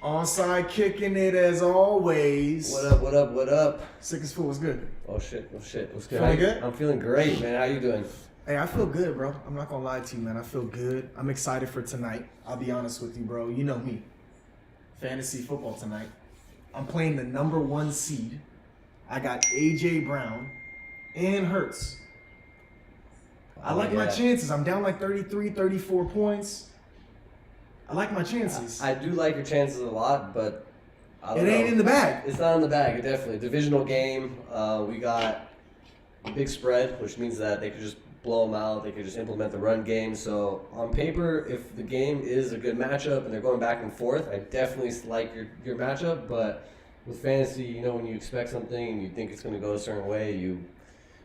Onside kicking it as always. What up, what up, what up? Sick as fool, what's good? Oh shit, what's good? Feeling good? I'm feeling great, man. How you doing? Hey, I feel good, bro. I'm not gonna lie to you, man. I feel good. I'm excited for tonight. I'll be honest with you, bro. You know me. Fantasy football tonight. I'm playing the number 1 seed. I got A.J. Brown and Hurts. I like my chances. I'm down like 33, 34 points. I like my chances. I do like your chances a lot, but I don't It know. ain't in the bag. It's not in the bag, definitely. Divisional game. We got a big spread, which means that they could just blow them out. They could just implement the run game. So on paper, if the game is a good matchup and they're going back and forth, I definitely like your matchup. But with fantasy, you know, when you expect something and you think it's going to go a certain way, you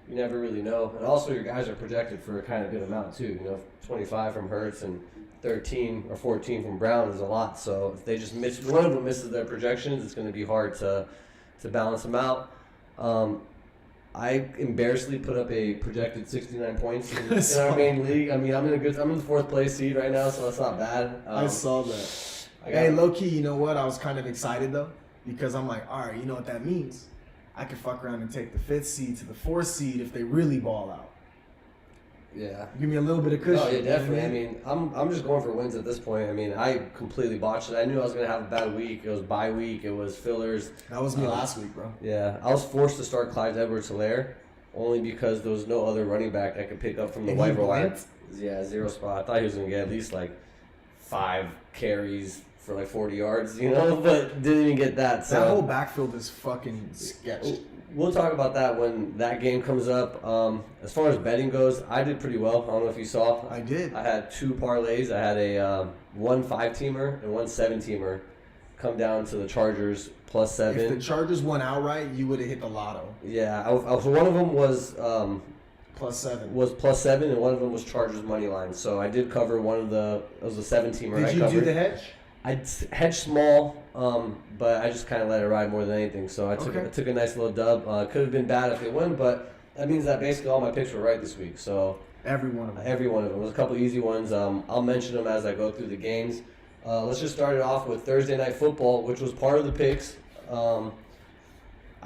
never really know. And also, your guys are projected for a kind of good amount too. You know, 25 from Hurts and 13 or 14 from Brown is a lot. So if they just miss, one of them misses their projections, it's going to be hard to balance them out. I embarrassingly put up a projected 69 points in our main league. I mean, I'm in the 4th place seed right now, so that's not bad. I saw that. Hey, low key, you know what? I was kind of excited though, because I'm like, all right, you know what that means? I could fuck around and take the 5th seed to the 4th seed if they really ball out. Yeah. Give me a little bit of cushion. Oh, yeah, definitely. You know I mean, I'm just going for wins at this point. I mean, I completely botched it. I knew I was going to have a bad week. It was bye week. It was fillers. That was me last week, bro. Yeah. I was forced to start Clyde Edwards-Helaire only because there was no other running back I could pick up from the waiver wire. Yeah, 0 spot. I thought he was going to get at least like 5 carries for like 40 yards, you know, but didn't even get that. So that whole backfield is fucking sketchy. We'll talk about that when that game comes up. As far as betting goes, I did pretty well. I don't know if you saw. I did. I had 2 parlays. I had a 1 5-teamer and 1 7-teamer come down to the Chargers +7. If the Chargers won outright, you would have hit the lotto. Yeah, so one of them was +7. Was +7, and one of them was Chargers money line. So I did cover one of the. It was a 7-teamer. Did you do the hedge? I hedged small, but I just kind of let it ride more than anything. So I took a nice little dub. Could have been bad if they won, but that means that basically all my picks were right this week. So every one of them. Every one of them. There's a couple easy ones. I'll mention them as I go through the games. Let's just start it off with Thursday Night Football, which was part of the picks. I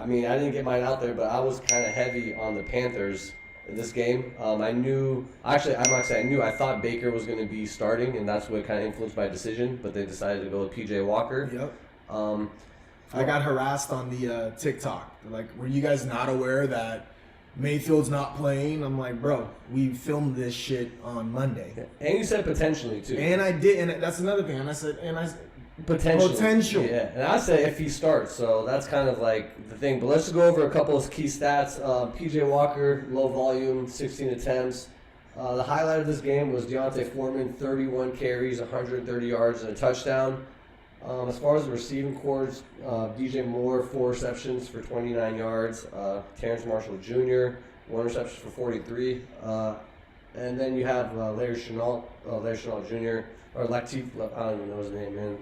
mean, I didn't get mine out there, but I was kind of heavy on the Panthers in this game. I knew, actually, I'm not saying I knew, I thought Baker was going to be starting, and that's what kind of influenced my decision, but they decided to go with P.J. Walker. Yep. I got harassed on the TikTok. They're like, were you guys not aware that Mayfield's not playing? I'm like, bro, we filmed this shit on Monday. And you said potentially, too. And I did, and that's another thing. And I said, Potential. Yeah, and I say if he starts, so that's kind of like the thing. But let's just go over a couple of key stats. P.J. Walker, low volume, 16 attempts. The highlight of this game was Deontay Foreman, 31 carries, 130 yards, and a touchdown. As far as the receiving corps, DJ Moore, 4 receptions for 29 yards. Terrence Marshall Jr., 1 reception for 43. And then you have Larry Chenault Jr., or Latif, I don't even know his name, man.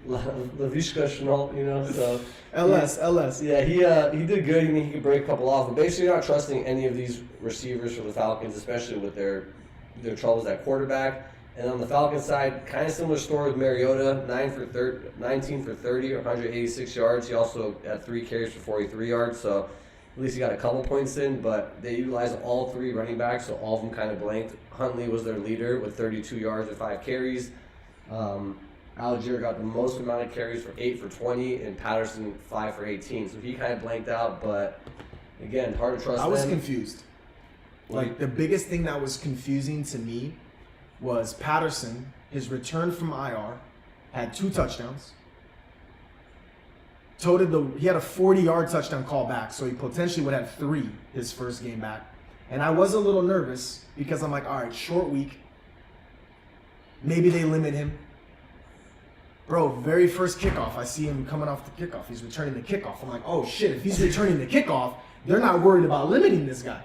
Laviska Chenault, you know. So LS. Yeah, he did good. I mean, he could break a couple off, but basically, you're not trusting any of these receivers for the Falcons, especially with their troubles at quarterback. And on the Falcons side, kind of similar story with Mariota, 19 for 30, or 186 yards. He also had 3 carries for 43 yards, so at least he got a couple points in, but they utilized all 3 running backs, so all of them kind of blanked. Huntley was their leader with 32 yards and 5 carries. Algier got the most amount of carries for 8 for 20, and Patterson 5 for 18. So he kind of blanked out, but again, hard to trust them. I was confused. Like, the biggest thing that was confusing to me was Patterson, his return from IR, had 2 touchdowns. He had a 40-yard touchdown call back, so he potentially would have 3 his first game back. And I was a little nervous because I'm like, all right, short week. Maybe they limit him. Bro, very first kickoff, I see him coming off the kickoff. He's returning the kickoff. I'm like, oh shit, if he's returning the kickoff, they're not worried about limiting this guy.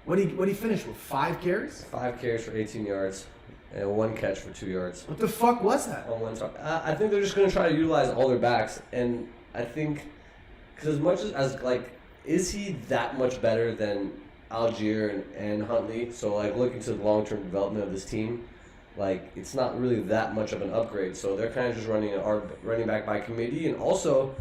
What'd he finish with, 5 carries? 5 carries for 18 yards. And 1 catch for 2 yards. What the fuck was that? On one target. I think they're just going to try to utilize all their backs. And I think, because as much as like, is he that much better than Algier and Huntley? So, like, looking to the long-term development of this team, like it's not really that much of an upgrade. So they're kind of just running our running back by committee, and also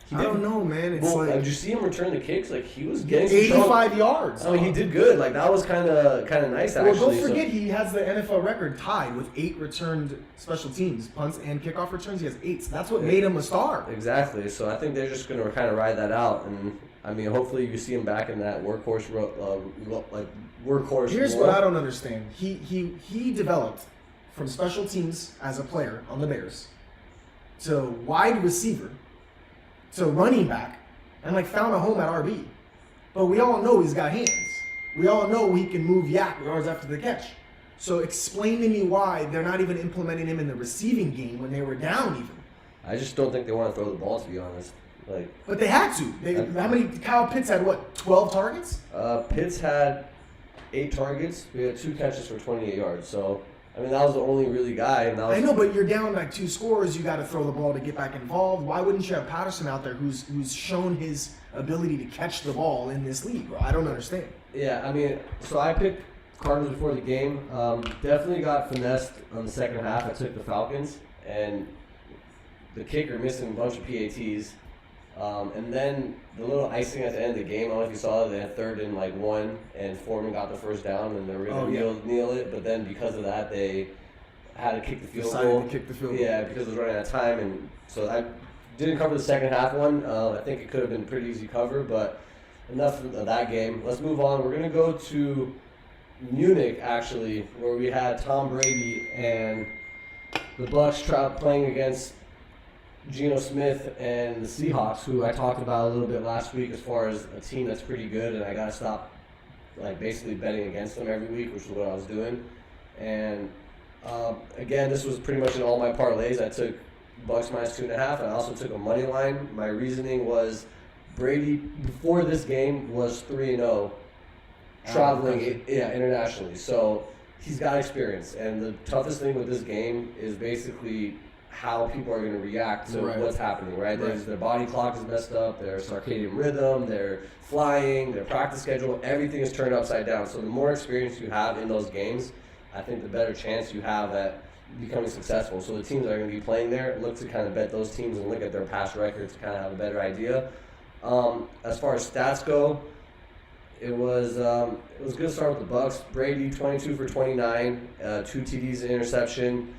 he I don't know, man. It's Well, like did you see him return the kicks? Like he was getting some strong- 85 yards. I mean, he did good. Like that was kind of nice actually. Well, don't So- forget he has the NFL record tied with 8 returned special teams, punts and kickoff returns. He has 8. So that's what made him a star. Exactly. So I think they're just going to kind of ride that out, and I mean, hopefully you see him back in that workhorse workhorse. Here's role. what I don't understand. He developed from special teams as a player on the Bears to wide receiver to running back and like found a home at RB. But we all know he's got hands. We all know he can move yak yards after the catch. So explain to me why they're not even implementing him in the receiving game when they were down even. I just don't think they want to throw the ball, to be honest. Like But they had to. How many? Kyle Pitts had what? 12 targets? Pitts had 8 targets. We had 2 catches for 28 yards. So I mean, that was the only really guy. And that was, I know, but you're down like 2 scores. You got to throw the ball to get back involved. Why wouldn't you have Patterson out there who's shown his ability to catch the ball in this league, bro? I don't understand. Yeah, I mean, so I picked Cardinals before the game. Definitely got finessed on the second half. I took the Falcons, and the kicker missing a bunch of PATs. And then the little icing at the end of the game, I don't know if you saw it, they had 3rd and like 1, and Foreman got the first down, and they were going to kneel it, but then because of that, they had to kick the field Decided goal. to kick the field goal. Yeah, because it was running out of time, and so I didn't cover the second half one. I think it could have been a pretty easy cover, but enough of that game. Let's move on. We're going to go to Munich, actually, where we had Tom Brady and the Bucs playing against Geno Smith and the Seahawks, who I talked about a little bit last week as far as a team that's pretty good, and I got to stop like basically betting against them every week, which is what I was doing. And again, this was pretty much in all my parlays. I took Bucs minus 2.5, and I also took a money line. My reasoning was Brady before this game was 3-0, traveling internationally. So he's got experience, and the toughest thing with this game is basically how people are going to react to what's happening, right? Their body clock is messed up, their circadian rhythm, their flying, their practice schedule, everything is turned upside down. So the more experience you have in those games, I think the better chance you have at becoming successful. So the teams that are going to be playing there, look to kind of bet those teams and look at their past records to kind of have a better idea. As far as stats go, it was good to start with the Bucs. Brady, 22 for 29, 2 TDs, an interception.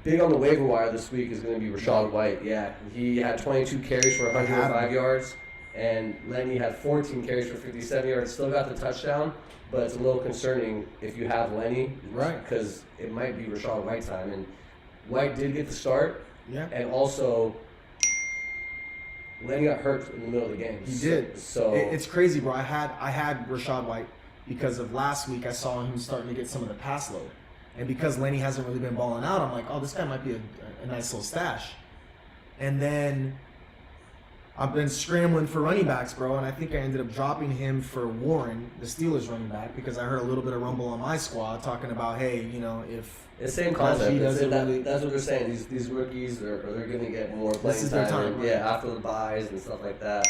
Big on the waiver wire this week is going to be Rachaad White. Yeah, he had 22 carries for 105 yards, and Lenny had 14 carries for 57 yards. Still got the touchdown, but it's a little concerning if you have Lenny, Right. Because it might be Rachaad White time, and White did get the start, Yeah. and also Lenny got hurt in the middle of the game. He did. So It's crazy, bro. I had Rachaad White because of last week. I saw him starting to get some of the pass load. And because Lenny hasn't really been balling out, I'm like, oh, this guy might be a nice little stash. And then I've been scrambling for running backs, bro, and I think I ended up dropping him for Warren, the Steelers running back, because I heard a little bit of rumble on my squad talking about, hey, you know, if it's the same Najee concept. doesn't really- That's what they're saying. These rookies they're going to get more playing This is their time, and, right. yeah, after the buys and stuff like that.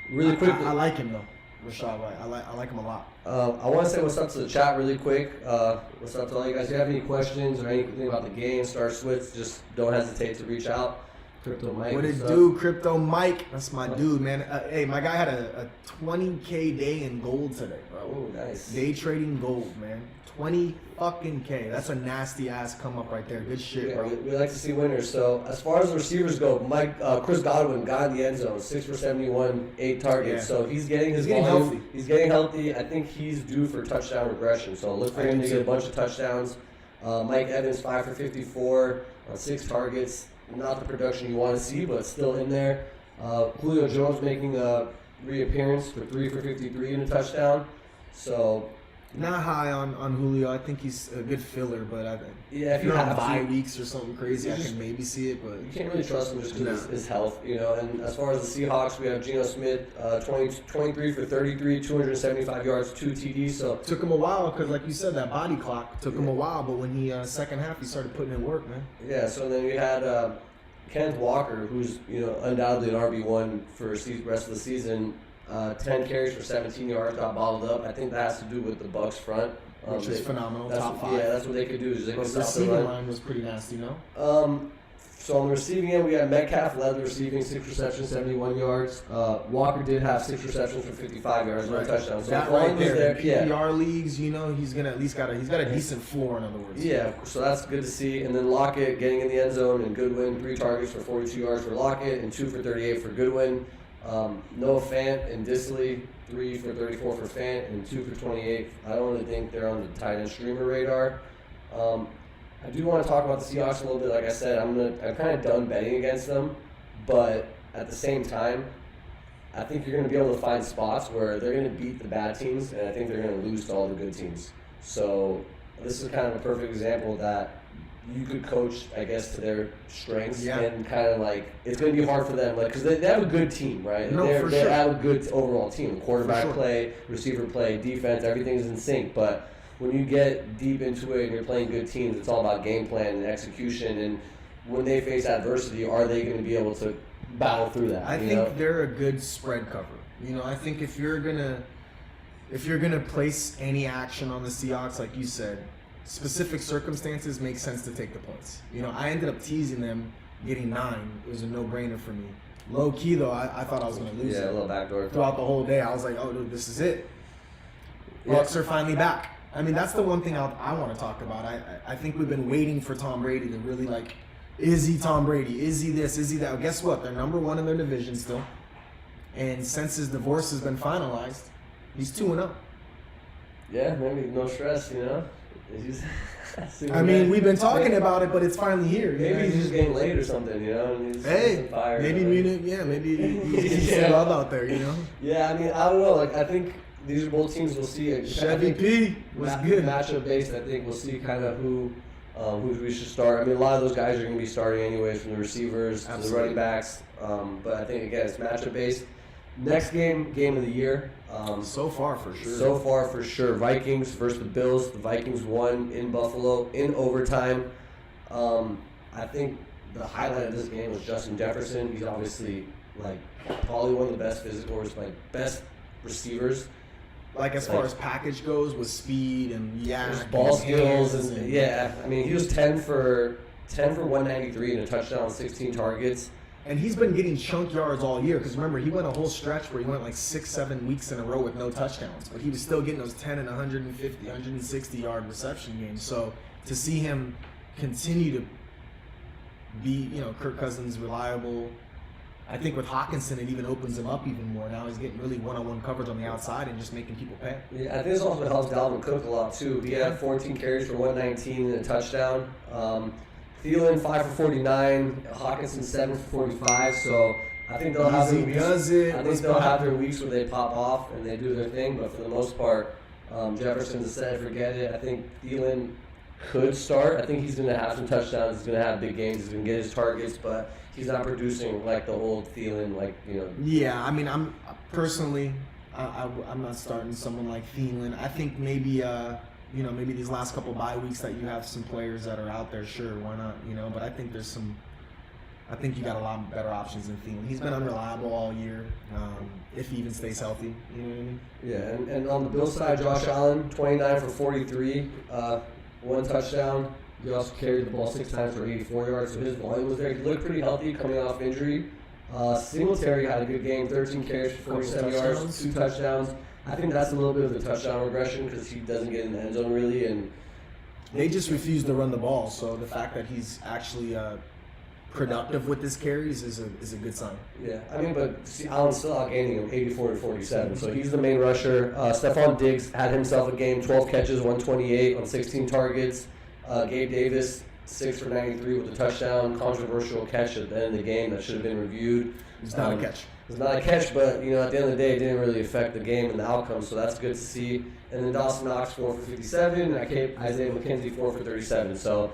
Really quickly, I like him though, Rachaad White. I like him a lot. I want to say what's up to the chat really quick. What's up to all you guys? If you have any questions or anything about the game, Star Switch, just don't hesitate to reach out. Crypto Mike. What it what's up? do, Crypto Mike? That's my dude, man. Hey, my guy had a 20K day in gold today, bro. Oh, nice. Day trading gold, man. 20 fucking K. That's a nasty ass come up right there. Good shit, Yeah, bro. we like to see winners. So as far as the receivers go, Chris Godwin got in the end zone, 6 for 71, 8 targets. Yeah. So he's getting his He's getting volume. healthy. He's getting healthy. I think he's due for touchdown regression. So look for I him do to get a too. bunch of touchdowns. Mike Evans 5 for 54 on 6 targets. Not the production you want to see, but still in there. Julio Jones making a reappearance for 3 for 53 and a touchdown. So Not high on Julio. I think he's a good filler, but yeah, if if you you're on have bye to, weeks or something crazy, You I just- can maybe see it, but you can't really trust him just because No. his health, you know. And as far as the Seahawks, we have Geno Smith, 23 for 33, 275 yards, 2 TDs. So took him a while because, like you said, that body clock took him a while. But when he second half, he started putting in work, man. yeah. So then we had Kenneth Walker, who's undoubtedly an RB1 for the rest of the season. 10 carries for 17 yards, got bottled up. I think that has to do with the Bucs front. which is phenomenal. Top 5. Yeah, that's what they could do. Is they The could stop the receiving run. line was pretty nasty, no? So on the receiving end, we got Metcalf led the receiving, 6 receptions, 71 yards. Walker did have 6 receptions for 55 yards, no touchdown. So that volume right was there, yeah. PPR leagues, he's gonna at least he's got a decent floor, in other words. Yeah, so that's good to see. And then Lockett getting in the end zone, and Goodwin, 3 targets for 42 yards for Lockett and 2 for 38 for Goodwin. Noah Fant and Disley, 3 for 34 for Fant and 2 for 28. I don't really think they're on the tight end streamer radar. I do want to talk about the Seahawks a little bit. Like I said, I'm kind of done betting against them, but at the same time, I think you're going to be able to find spots where they're going to beat the bad teams, and I think they're going to lose to all the good teams. So this is kind of a perfect example that you could coach, I guess, to their strengths, and kind of like it's going to be hard for them, like because they have a good team, right? No, for they sure. have a good overall team, quarterback sure. play, receiver play, defense, everything's in sync, but when you get deep into it and you're playing good teams, it's all about game plan and execution. And when they face adversity, are they going to be able to battle through that? I think they're a good spread cover. I think if you're gonna place any action on the Seahawks, like you said, specific circumstances make sense to take the points. I ended up teasing them, getting 9. It was a no-brainer for me. Low key though, I thought I was gonna lose. Yeah, a little backdoor. Throughout the whole day, I was like, oh, dude, this is it. Bucks are finally back. I mean, that's the one thing I want to talk about. I think we've been waiting for Tom Brady to really is he Tom Brady? Is he this? Is he that? Well, guess what? They're number 1 in their division still. And since his divorce has been finalized, he's 2-0. Yeah, maybe no stress, I mean, we've been talking about it, but it's finally here. Maybe he's just getting laid or something, And he's maybe he's still love out there, Yeah, I mean, I don't know. I think these are both teams we'll see. Chevy P was good. Matchup based, I think we'll see kind of who we should start. I mean, a lot of those guys are going to be starting anyways, from the receivers to the running backs. But I think, again, it's matchup based. Next game of the year. So far, for sure. Vikings versus the Bills. The Vikings won in Buffalo in overtime. I think the highlight of this game was Justin Jefferson. He's obviously probably one of the best physicals, best receivers. As far as package goes, with speed and ball skills and I mean, he was 10 for 193 and a touchdown, 16 targets. And he's been getting chunk yards all year because remember, he went a whole stretch where he went 6-7 weeks in a row with no touchdowns, but he was still getting those 10 and 150, 160 yard reception games. So to see him continue to be, Kirk Cousins reliable. I think with Hawkinson, it even opens him up even more. Now he's getting really one-on-one coverage on the outside and just making people pay. Yeah, I think this also helps Dalvin Cook a lot too. He had 14 carries for 119 and a touchdown. Thielen 5 for 49, Hawkinson 7 for 45. So I think they'll have their weeks. I think they'll have their weeks where they pop off and they do their thing. But for the most part, Jefferson's a set and forget it. I think Thielen could start. I think he's going to have some touchdowns. He's going to have big games. He's going to get his targets, but he's not producing like the old Thielen, Yeah, I mean, I'm personally, I'm not starting someone like Thielen. I think maybe, maybe these last couple bye weeks that you have some players that are out there, sure, why not, But I think I think you got a lot better options than Thielen. He's been unreliable all year, if he even stays healthy. You know what I mean? Yeah, and on the Bills side, Josh Allen, 29 for 43, 1 touchdown. He also carried the ball 6 times for 84 yards, so his volume was there. He looked pretty healthy coming off injury. Singletary had a good game, 13 carries for 47 yards, 2 touchdowns. I think that's a little bit of the touchdown regression because he doesn't get in the end zone really, and they just refuse to run the ball. So the fact that he's actually productive with his carries is a good sign. Yeah, I mean, but Allen's still outgaining him 84 to 47, so he's the main rusher. Stephon Diggs had himself a game, 12 catches, 128 on 16 targets. Gabe Davis, 6 for 93 with a touchdown. Controversial catch at the end of the game that should have been reviewed. It's not a catch. It's not a catch, but at the end of the day, it didn't really affect the game and the outcome, so that's good to see. And then Dawson Knox 4 for 57, and Isaiah McKenzie 4 for 37. So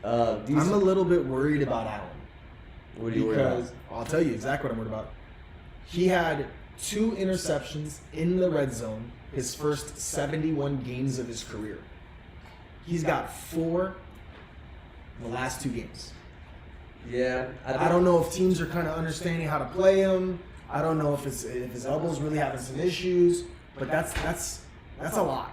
I'm a little bit worried about Allen. What are you worried about? I'll tell you exactly what I'm worried about. He had 2 interceptions in the red zone his first 71 games of his career. He's got 4 in the last 2 games. Yeah, I don't know if teams are kind of understanding how to play him. I don't know if his elbow's really having some issues, but that's a lot.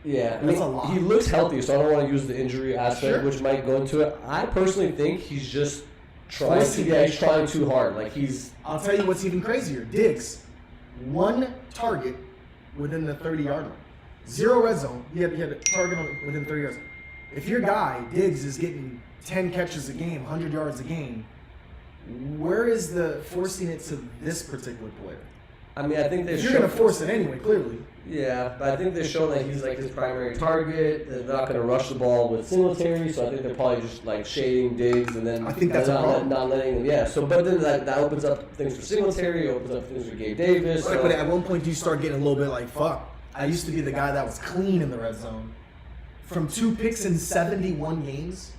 Yeah, I That's mean, a lot. he looks healthy, so I don't want to use the injury aspect, Sure. which might go into it. I personally think he's just trying Forcing to. it. Yeah, he's trying too hard. Like he's. I'll tell you what's even crazier. Diggs, 1 target within the 30-yard line. 0 red zone. He had a target within 30 yards. If your guy, Diggs, is getting 10 catches a game, 100 yards a game, where is the forcing it to this particular player? I mean, I think they. If you're going to force it anyway, clearly. Yeah, but I think they've shown that he's like his primary target. They're not going to rush the ball with Singletary, so I think they're probably just like shading Diggs and then I think that's a not, problem. not letting him. Yeah, so but then that opens up things for Singletary, opens up things for Gabe Davis. Right, So. but at one point, you start getting a little bit like, fuck. I used to be the guy that was clean in the red zone. From 2 picks in 71 games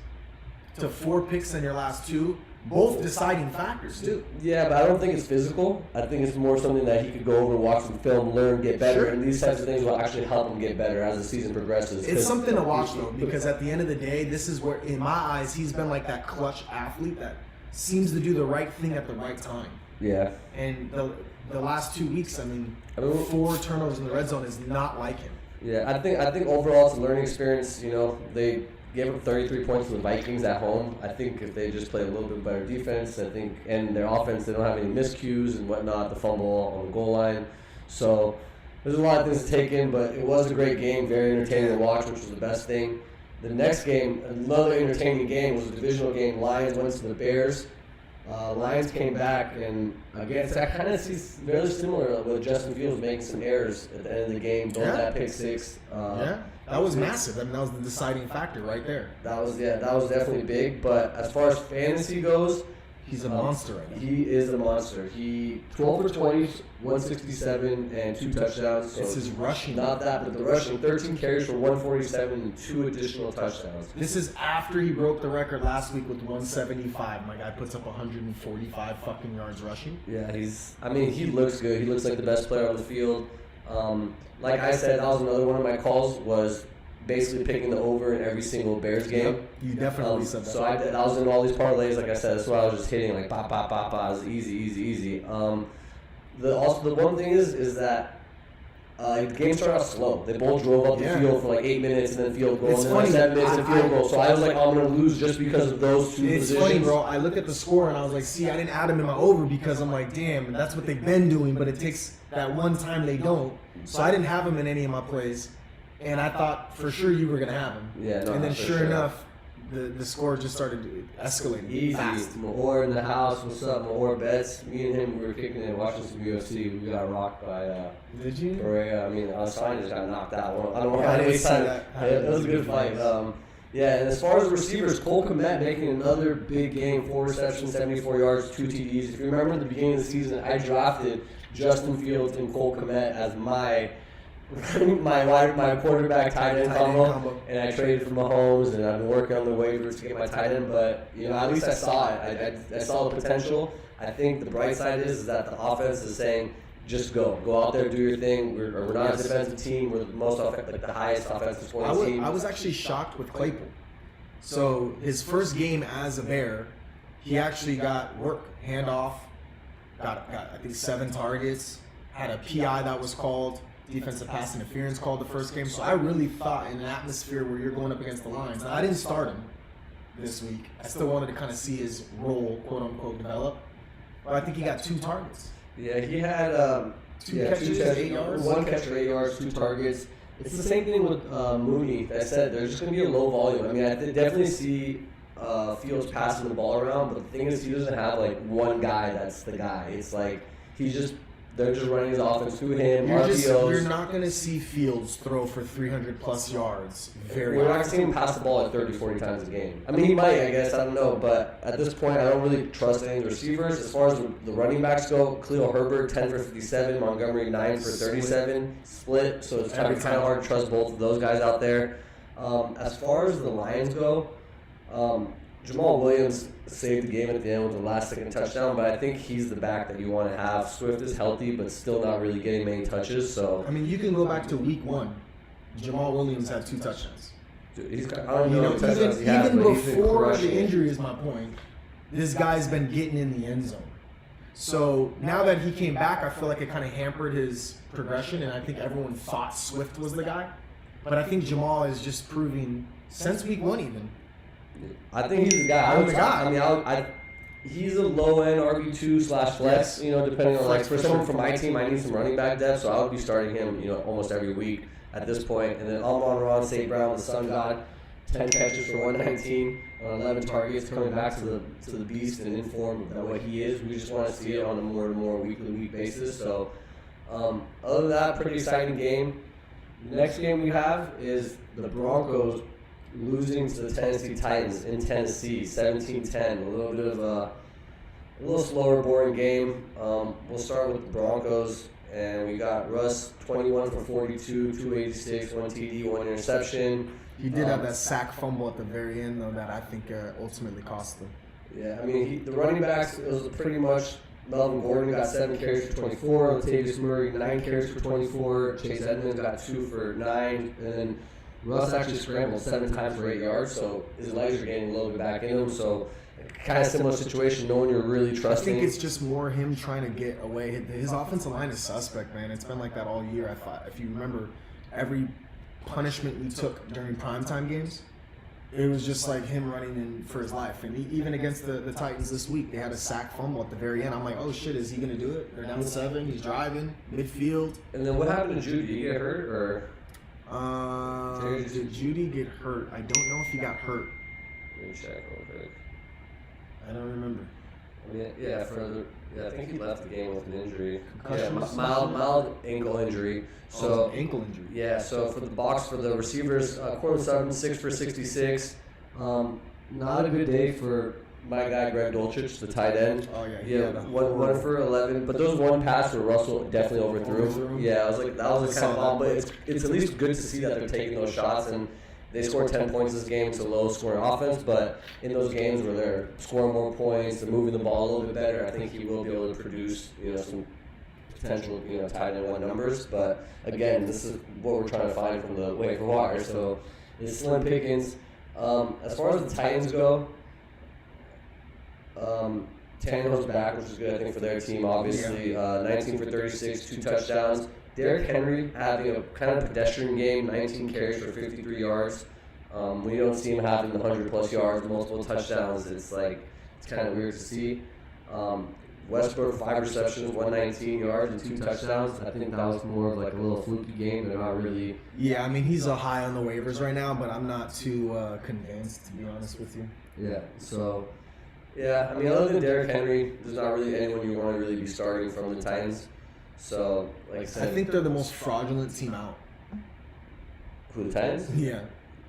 to 4 picks in your last 2, both deciding factors, too. Yeah, but I don't think it's physical. I think it's more something that he could go over, watch some film, learn, get better, Sure. and these types of things will actually help him get better as the season progresses. It's something to watch, though, because at the end of the day, this is where, in my eyes, he's been like that clutch athlete that seems to do the right thing at the right time. Yeah. And the last 2 weeks, I mean, I mean, 4 turnovers in the red zone is not like him. Yeah, I think overall it's a learning experience. You know, they gave up 33 points to the Vikings at home. I think if they just play a little bit better defense, I think, and their offense, they don't have any miscues and whatnot, the fumble on the goal line. So there's a lot of things to take in, but it was a great game, very entertaining to watch, which was the best thing. The next game, another entertaining game, was a divisional game. Lions went to the Bears. Lions came back, and again, I kind of see very similar with Justin Fields making some errors at the end of the game. Don't Yeah. that pick six. Yeah, that was massive. I mean, that was the deciding factor right there. That was definitely big. But as far as fantasy goes, He's a monster right now. he is a monster. He 12 for 20, 167, and 2 touchdowns. So It's his rushing. not that, but the rushing 13 carries for 147 and 2 additional touchdowns. This is after he broke the record last week with 175. My guy puts up 145 fucking yards rushing. Yeah, he looks good. He looks like the best player on the field. Like I said, that was another one of my calls, was basically picking the over in every single Bears game. You definitely said that. So I was in all these parlays, like I said. That's what I was just hitting, like pop, pop, pop, pop. It was easy. The one thing is that the game started off slow. They both drove up the Yeah. field for like 8 minutes and then field goal, It's and then like funny. 7 minutes and I- field goal. So I was like, I'm gonna lose just because of those two It's positions. funny, bro. I look at the score and I was like, see, I didn't add him in my over because I'm like, damn, that's what they've been doing, but it takes that one time they don't. So I didn't have him in any of my plays. And I thought for sure you were going to have him. Yeah, no, and then for sure sure. enough, the score just started escalating Easy. fast. Mahor in the house. What's up, Mahor Betts? Me and him, we were kicking it, watching some UFC. We got rocked by Did you? Correa. I mean, Adesanya just got knocked out. I don't know Yeah, how I to didn't waste see time. that. It was a good fight. Yeah, and as far as receivers, Cole Kmet making another big game, 4 receptions, 74 yards, 2 TDs. If you remember at the beginning of the season, I drafted Justin Fields and Cole Kmet as my quarterback tight end combo, and I traded for Mahomes, and I've been working on the waivers to get my tight end. But at least I saw it. I saw the potential. I think the bright side is that the offense is saying, just go out there, do your thing. We're not a defensive team. We're the highest offensive scoring team. I was actually shocked with Claypool. So his first game as a Bear, he actually got work, handoff, got I think 7 targets, had a PI that was called, defensive pass interference called the first game. So I really thought in an atmosphere where you're going up against the Lions, I didn't start him this week. I still wanted to kind of see his role, quote unquote, develop. But I think he got 2 targets. Yeah, he had 2 catches, 8 yards. 1 catch for 8 yards, 2 targets. It's the same thing with Mooney. I said there's just going to be a low volume. I mean, I definitely see Fields passing the ball around, but the thing is, he doesn't have like one guy that's the guy. It's like they're just running his offense through him. You're not going to see Fields throw for 300 plus yards very We're not often. seeing him pass the ball like 30, 40 times a game. I mean, he might, I guess. I don't know. But at this point, I don't really trust any of the receivers. As far as the running backs go, Khalil Herbert, 10 for 57. Montgomery, 9 for 37. Split. So it's kind of hard to trust both of those guys out there. As far as the Lions go, Jamal Williams saved the game at the end with the last-second touchdown, but I think he's the back that you want to have. Swift is healthy, but still not really getting many touches. So I mean, you can go back to week 1. Jamal Williams had 2 touchdowns. dude, I don't know how many touchdowns he Even has, but he's been before crushing the it. injury is my point, this guy's been getting in the end zone. So now that he came back, I feel like it kind of hampered his progression, and I think everyone thought Swift was the guy. But I think Jamal is just proving since week 1 even. I think he's the guy. I'm the guy. I mean, he's a low end RB2 / flex. Yes. You know, depending on like Flex for for someone sure. from my team, I need some running back depth, so I would be starting him. You know, almost every week at this point. And then Amon-Ra St. Brown, the Sun God, 10 catches for 119 on 11 targets, coming back to the beast and in form of what he is. We just want to see it on a more and more week basis. So, other than that, pretty exciting game. The next game we have is the Broncos losing to the Tennessee Titans in Tennessee, 17-10. A little bit of a little slower, boring game. We'll start with the Broncos, and we got Russ, 21 for 42, 286, 1 TD, 1 interception. He did have that sack fumble at the very end, though, that I think ultimately cost them. Yeah, I mean, the running backs, it was pretty much Melvin Gordon got 7 carries for 24, Latavius Murray 9 carries for 24, Chase Edmonds got 2 for 9, and then Russ actually scrambled 7 times for 8 yards, so his legs are getting a little bit back in him. So kind of similar situation, no one you're really I trusting. think it's just more him trying to get away. His offensive line is suspect, man. It's been like that all year. I thought, if you remember, every punishment we took during primetime games, it was just like him running in for his life. And even against the Titans this week, they had a sack fumble at the very end. I'm like, oh shit, is he gonna do it? They're down 7. He's driving midfield. And then what happened to Judy? Did he get hurt or? Did Judy get hurt? I don't know if he got hurt. Let me check real quick. I don't remember. I mean, I think he left the game with an injury. Concussion? Yeah, mild ankle injury. So ankle injury. yeah, so for the box for the receivers, Cortland Sutton 6 for 66. Not a good day for my guy Greg Dulcich, the tight end. Oh yeah, Yeah, one for 11. But there was one pass where Russell definitely overthrew. Yeah, I was like, that was a kind of bomb. But it's at least good to see that they're taking those shots, and they scored 10 points this game. It's a low scoring offense, but in those games where they're scoring more points and moving the ball a little bit better, I think he will be able to produce, some potential, tight end 1 numbers. But again, this is what we're trying to find from the waiver wire. So it's slim pickings. As far as the Titans go, Tannehill's back, which is good, I think, for their team, obviously. 19 for 36, 2 touchdowns. Derrick Henry having a kind of pedestrian game, 19 carries for 53 yards. We don't see him having the 100-plus yards, multiple touchdowns. It's kind of weird to see. Westbrook, 5 receptions, 119 yards, and 2 touchdowns. I think that was more of like a little fluky game, but not really. Yeah, I mean, he's a high on the waivers right now, but I'm not too convinced, to be honest with you. Yeah, so, yeah, I mean, other than Derrick Henry, there's not really anyone you want to really be starting from the Titans. So, like I said, I think they're the most fraudulent team out. who, the Titans? Yeah,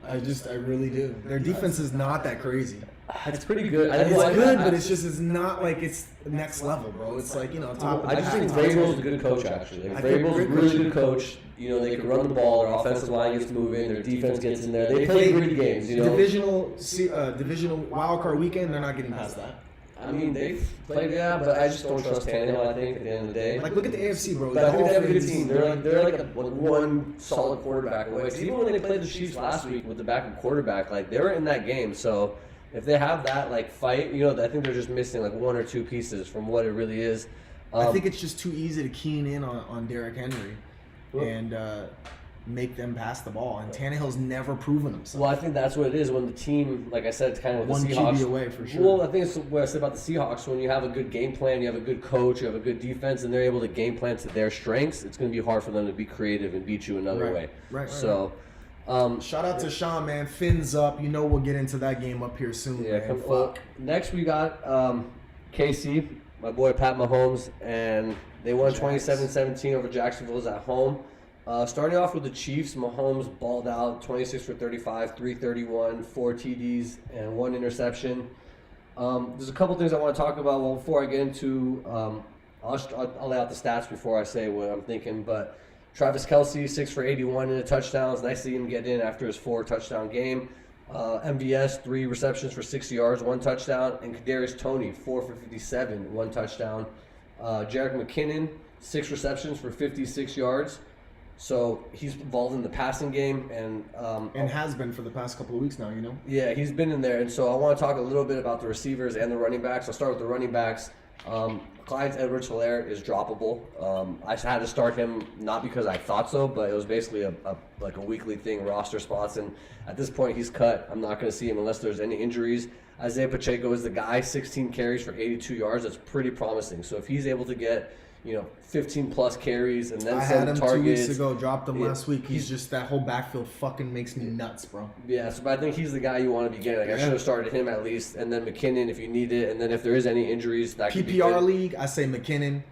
I really do. Their defense is not that crazy. It's pretty good. It's good, but it's not like it's next level, bro. It's like, top. I just think Vrabel's a good coach, actually. Like, Vrabel's a really good coach. They can run the ball. Their offensive line gets moving. Their defense gets in there. They play gritty games. Divisional wild card weekend, they're not getting past that. I mean, they've played, but I just don't trust Tannehill, I think, at the end of the day. Like, look at the AFC, bro. But I think they have a good team. They're like one solid quarterback away. 'Cause even when they played the Chiefs last week with the backup quarterback, they were in that game. So if they have that fight, I think they're just missing 1 or 2 pieces from what it really is. I think it's just too easy to keen in on Derrick Henry and make them pass the ball. And Tannehill's never proven himself. Well, I think that's what it is when the team, like I said, it's kind of with One the Seahawks. QB away for sure. Well, I think it's what I said about the Seahawks. When you have a good game plan, you have a good coach, you have a good defense, and they're able to game plan to their strengths, it's going to be hard for them to be creative and beat you another way. Right. So, shout out to Sean, man. Fins up. We'll get into that game up here soon. yeah. Man. Next we got KC, my boy Pat Mahomes, and they won 27-17 over Jacksonville's at home. Starting off with the Chiefs, Mahomes balled out 26 for 35, 331, 4 TDs, and 1 interception. There's a couple things I want to talk about. Well, before I get into, I'll lay out the stats before I say what I'm thinking. But Travis Kelce, 6 for 81 in the touchdowns. Nice to see him get in after his 4-touchdown game. MVS, 3 receptions for 60 yards, 1 touchdown. And Kadarius Toney, 4 for 57, 1 touchdown. Jerick McKinnon, 6 receptions for 56 yards. So he's involved in the passing game and has been for the past couple of weeks now, Yeah, he's been in there. And so I want to talk a little bit about the receivers and the running backs. I'll start with the running backs. Clyde Edwards-Helaire is droppable. I had to start him not because I thought so, but it was basically a weekly thing, roster spots. And at this point, he's cut. I'm not going to see him unless there's any injuries. Isaiah Pacheco is the guy, 16 carries for 82 yards. That's pretty promising. So if he's able to get 15 plus carries and then I some had him targets. 2 weeks ago, dropped him last week. He's just, that whole backfield fucking makes me nuts, bro. Yeah, so but I think he's the guy you want to be getting. I should have started him at least, and then McKinnon if you need it, and then if there is any injuries, that could be PPR good. league, I say McKinnon.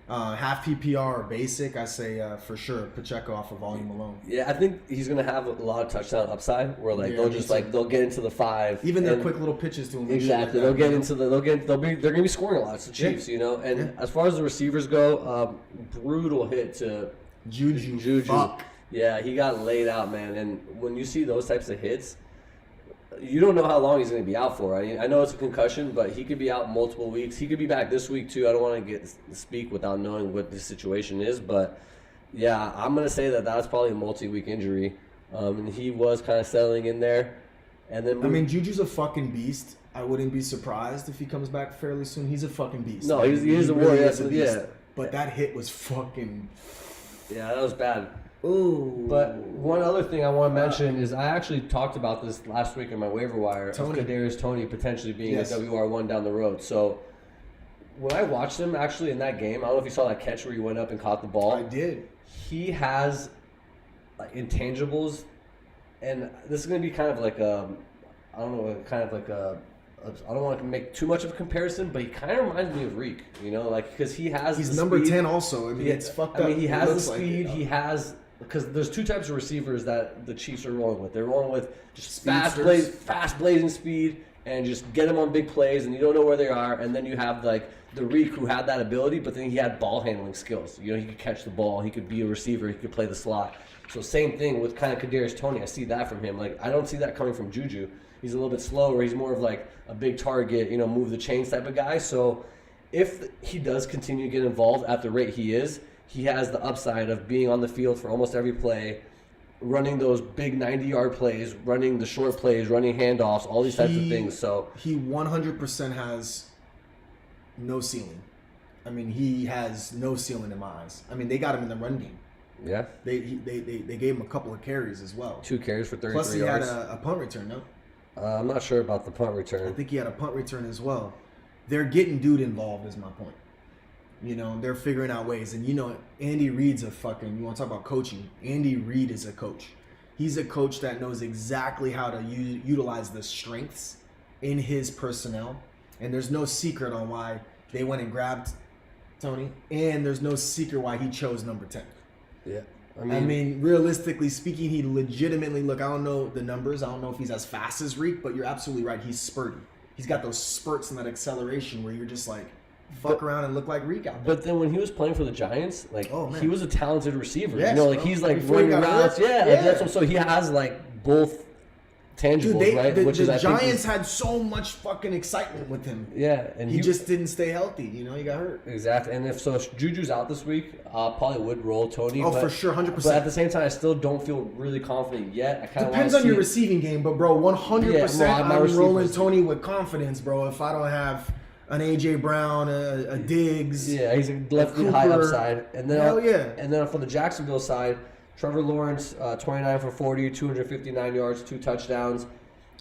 Half PPR or basic, I say for sure Pacheco off of volume alone. Yeah, I think he's gonna have a lot of touchdown upside. Where they'll get into the 5. Even their quick little pitches to him. Exactly, they're gonna be scoring a lot. It's the Chiefs, And as far as the receivers go, brutal hit to Juju. Fuck. Yeah, he got laid out, man. And when you see those types of hits, you don't know how long he's going to be out for. I know it's a concussion, but he could be out multiple weeks. He could be back this week too. I don't want to speak without knowing what the situation is, but yeah, I'm going to say that that's probably a multi-week injury. And he was kind of settling in there. And then Juju's a fucking beast. I wouldn't be surprised if he comes back fairly soon. He's a fucking beast. No, he is a really warrior. is a beast. Yeah, but that hit was fucking. Yeah, that was bad. Ooh. But one other thing I want to mention is I actually talked about this last week in my waiver wire of Kadarius Toney potentially being a WR1 down the road. So when I watched him actually in that game, I don't know if you saw that catch where he went up and caught the ball. I did. He has intangibles, and this is going to be kind of like I don't want to make too much of a comparison, but he kind of reminds me of Reek, because he has. He's the number speed. 10 also. It's fucked up. He has the speed. He has. Because there's two types of receivers that the Chiefs are rolling with. They're rolling with just fast blazing speed and just get them on big plays, and you don't know where they are. And then you have the Reek who had that ability, but then he had ball handling skills. He could catch the ball, he could be a receiver, he could play the slot. So same thing with kind of Kadarius Toney. I see that from him. I don't see that coming from Juju. He's a little bit slower. He's more of a big target, move the chains type of guy. So if he does continue to get involved at the rate he is, he has the upside of being on the field for almost every play, running those big 90-yard plays, running the short plays, running handoffs, all these types of things. So he 100% has no ceiling. He has no ceiling in my eyes. They got him in the run game. Yeah. They gave him a couple of carries as well. 2 carries for 33 yards. Plus he yards. had a punt return, no? I'm not sure about the punt return. I think he had a punt return as well. They're getting dude involved is my point. They're figuring out ways. And Andy Reid's you want to talk about coaching. Andy Reid is a coach. He's a coach that knows exactly how to utilize the strengths in his personnel. And there's no secret on why they went and grabbed Toney. And there's no secret why he chose number 10. Yeah. Realistically speaking, he legitimately, I don't know the numbers. I don't know if he's as fast as Reek, but you're absolutely right. He's spurty. He's got those spurts and that acceleration where you're just fuck around and look like Reek out there. But then when he was playing for the Giants, he was a talented receiver. Yes, he's before running routes. That's what, so he has both tangibles, right? The Giants had so much fucking excitement with him. Yeah, and he just didn't stay healthy. He got hurt. Exactly, and if Juju's out this week, I probably would roll Toney. Oh, for sure, 100%. But at the same time, I still don't feel really confident yet. I kind of depends on your receiving game, but bro, 100%. I'm rolling Toney with confidence, bro. If I don't have an AJ Brown, a Diggs. Yeah, he's a lefty high upside. And then hell yeah. And then for the Jacksonville side, Trevor Lawrence, 29 for 40, 259 yards, 2 touchdowns.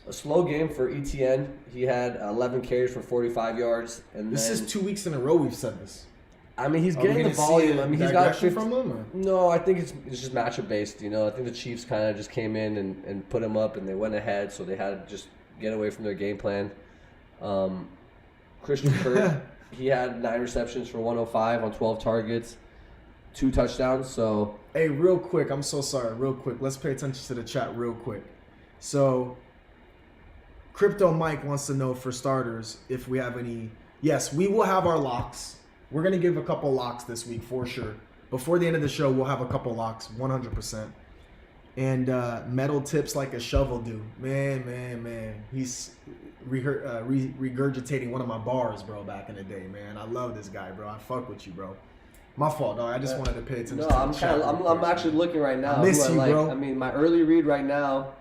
A slow game for ETN. He had 11 carries for 45 yards. And this is 2 weeks in a row we've said this. He's getting the volume. He's got 50, from him. Or? No, I think it's just matchup based. I think the Chiefs kind of just came in and put him up, and they went ahead, so they had to just get away from their game plan. Christian Kirk, he had 9 receptions for 105 on 12 targets, 2 touchdowns. So hey, real quick, I'm so sorry. Real quick, let's pay attention to the chat real quick. So, Crypto Mike wants to know for starters if we have any. Yes, we will have our locks. We're gonna give a couple locks this week for sure. Before the end of the show, we'll have a couple locks, 100%. And metal tips like a shovel do. Man. He's regurgitating one of my bars, bro, back in the day, man. I love this guy, bro. I fuck with you, bro. My fault, dog. I just wanted to pay attention to the chat. I'm actually looking right now. I miss you, bro. My early read right now,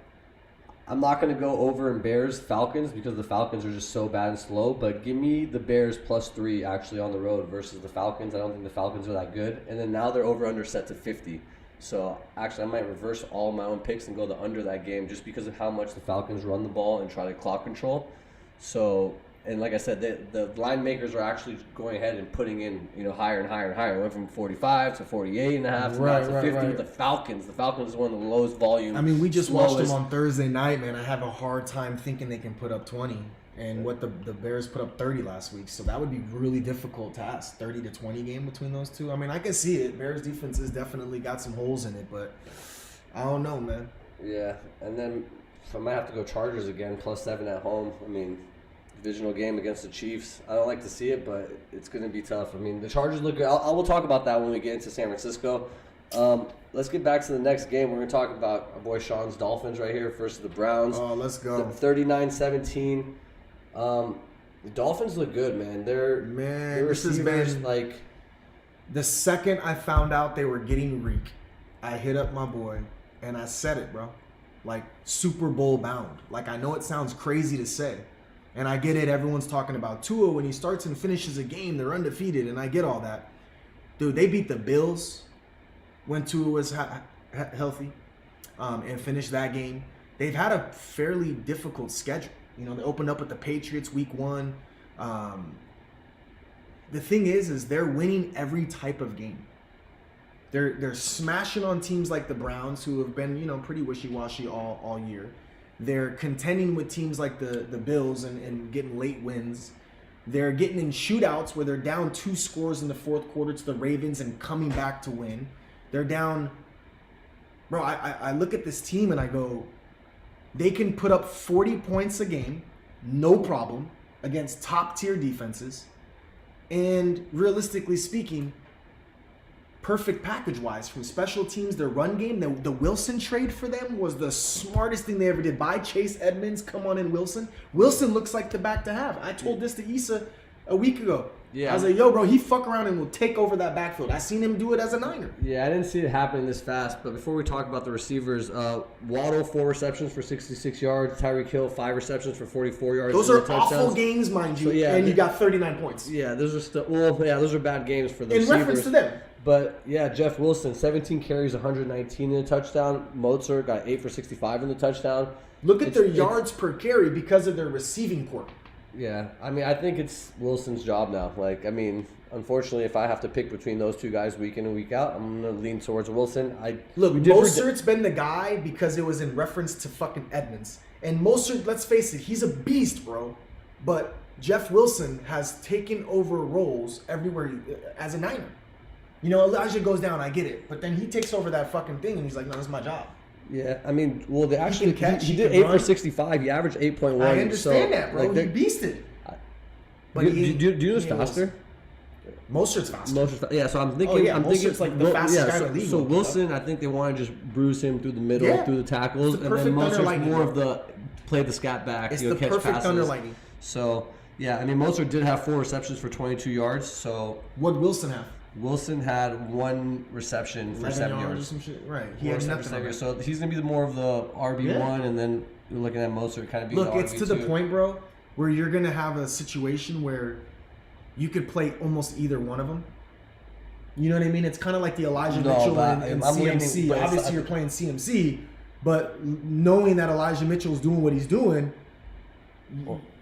I'm not going to go over in Bears-Falcons because the Falcons are just so bad and slow, but give me the Bears +3 actually on the road versus the Falcons. I don't think the Falcons are that good. And then now they're over-under set to 50. So actually I might reverse all my own picks and go the under that game just because of how much the Falcons run the ball and try to clock control. So, and like I said, the line makers are actually going ahead and putting in, higher and higher and higher. It went from 45 to 48 and a half to now to 50 with the Falcons. The Falcons is one of the lowest volume. I mean, we just watched slowest. them on Thursday night, man. I have a hard time thinking they can put up 20. And what the Bears put up 30 last week. So that would be really difficult task. 30 to 20 game between those two. I mean, I can see it. Bears defense has definitely got some holes in it, but I don't know, man. Yeah, and then I might have to go Chargers again, +7 at home. I mean, divisional game against the Chiefs. I don't like to see it, but it's going to be tough. I mean, the Chargers look good. I will talk about that when we get into San Francisco. Let's get back to the next game. We're going to talk about our boy Sean's Dolphins right here versus the Browns. Oh, let's go. 39-17. The Dolphins look good, man. Their this has receivers, been the second I found out they were getting Reek, I hit up my boy and I said it, bro. Like Super Bowl bound. Like I know it sounds crazy to say. And I get it. Everyone's talking about Tua when he starts and finishes a game. They're undefeated, and I get all that. Dude, they beat the Bills when Tua was healthy and finished that game. They've had a fairly difficult schedule. They opened up with the Patriots week 1. The thing is they're winning every type of game. They're smashing on teams like the Browns, who have been pretty wishy-washy all year. They're contending with teams like the Bills and getting late wins. They're getting in shootouts where they're down 2 scores in the fourth quarter to the Ravens and coming back to win. They're down. Bro, I look at this team and I go, they can put up 40 points a game, no problem, against top-tier defenses. And realistically speaking, perfect package-wise from special teams, their run game. The Wilson trade for them was the smartest thing they ever did. Buy Chase Edmonds, come on in Wilson. Wilson looks like the back to have. I told this to Issa a week ago. Yeah. I was like, yo, bro, he fuck around and will take over that backfield. I seen him do it as a Niner. Yeah, I didn't see it happening this fast. But before we talk about the receivers, Waddle 4 receptions for 66 yards. Tyreek Hill 5 receptions for 44 yards. Those are awful games, mind you, So, and you got 39 points. Yeah, those are still those are bad games for the In receivers. reference to them. But yeah, Jeff Wilson 17 carries, 119 in a touchdown. Mozart got 8 for 65 in the touchdown. Look at their yards per carry because of their receiving corps. Yeah, I mean, I think it's Wilson's job now. Unfortunately, if I have to pick between those two guys week in and week out, I'm going to lean towards Wilson. Mostert's been the guy because it was in reference to fucking Edmonds. And Mostert, let's face it, he's a beast, bro. But Jeff Wilson has taken over roles everywhere as a Niner. Elijah goes down, I get it. But then he takes over that fucking thing, and he's like, no, that's my job. Yeah, I mean, well, they actually he did can 8 run. for 65. He averaged 8.1. I understand that, bro. He beasted. But do you know who's faster? Mostert's faster. Yeah, so I'm thinking. Mostert's like the fastest guy in the league. So Wilson, I think they want to just bruise him through the middle, through the tackles, and then Mostert's more of the play the scat back, it's catch the perfect passes. underlining. So yeah, I mean, Mostert did have 4 receptions for 22 yards. So what'd Wilson have? Wilson had 1 reception for 7 yards. Or some shit. Right. He had nothing. So he's gonna be more of the RB1, and then you're looking at Mostert kind of being the RB2. Look, it's to the point, bro, where you're gonna have a situation where you could play almost either one of them. You know what I mean? It's kind of like the Elijah Mitchell and CMC. Obviously, you're playing CMC, but knowing that Elijah Mitchell's doing what he's doing,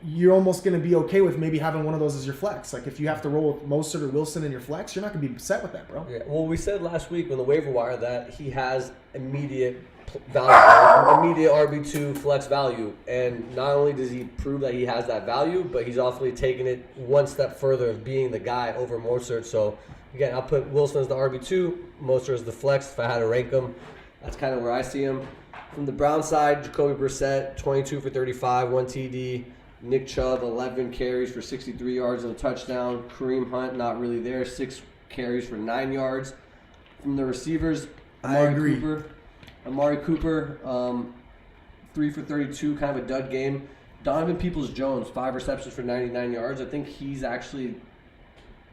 you're almost going to be okay with maybe having one of those as your flex. Like if you have to roll with Mostert or Wilson in your flex, you're not going to be upset with that, bro. Yeah. Well, we said last week on the waiver wire that he has immediate value, immediate RB2 flex value, and not only does he prove that he has that value, but he's awfully taken it one step further of being the guy over Mostert. So again, I'll put Wilson as the RB2, Mostert as the flex if I had to rank them. That's kind of where I see him. From the Brown side, Jacoby Brissett, 22 for 35, 1 TD. Nick Chubb, 11 carries for 63 yards and a touchdown. Kareem Hunt, not really there, 6 carries for 9 yards. From the receivers, Amari Cooper, 3 for 32, kind of a dud game. Donovan Peoples-Jones, 5 receptions for 99 yards. I think he's actually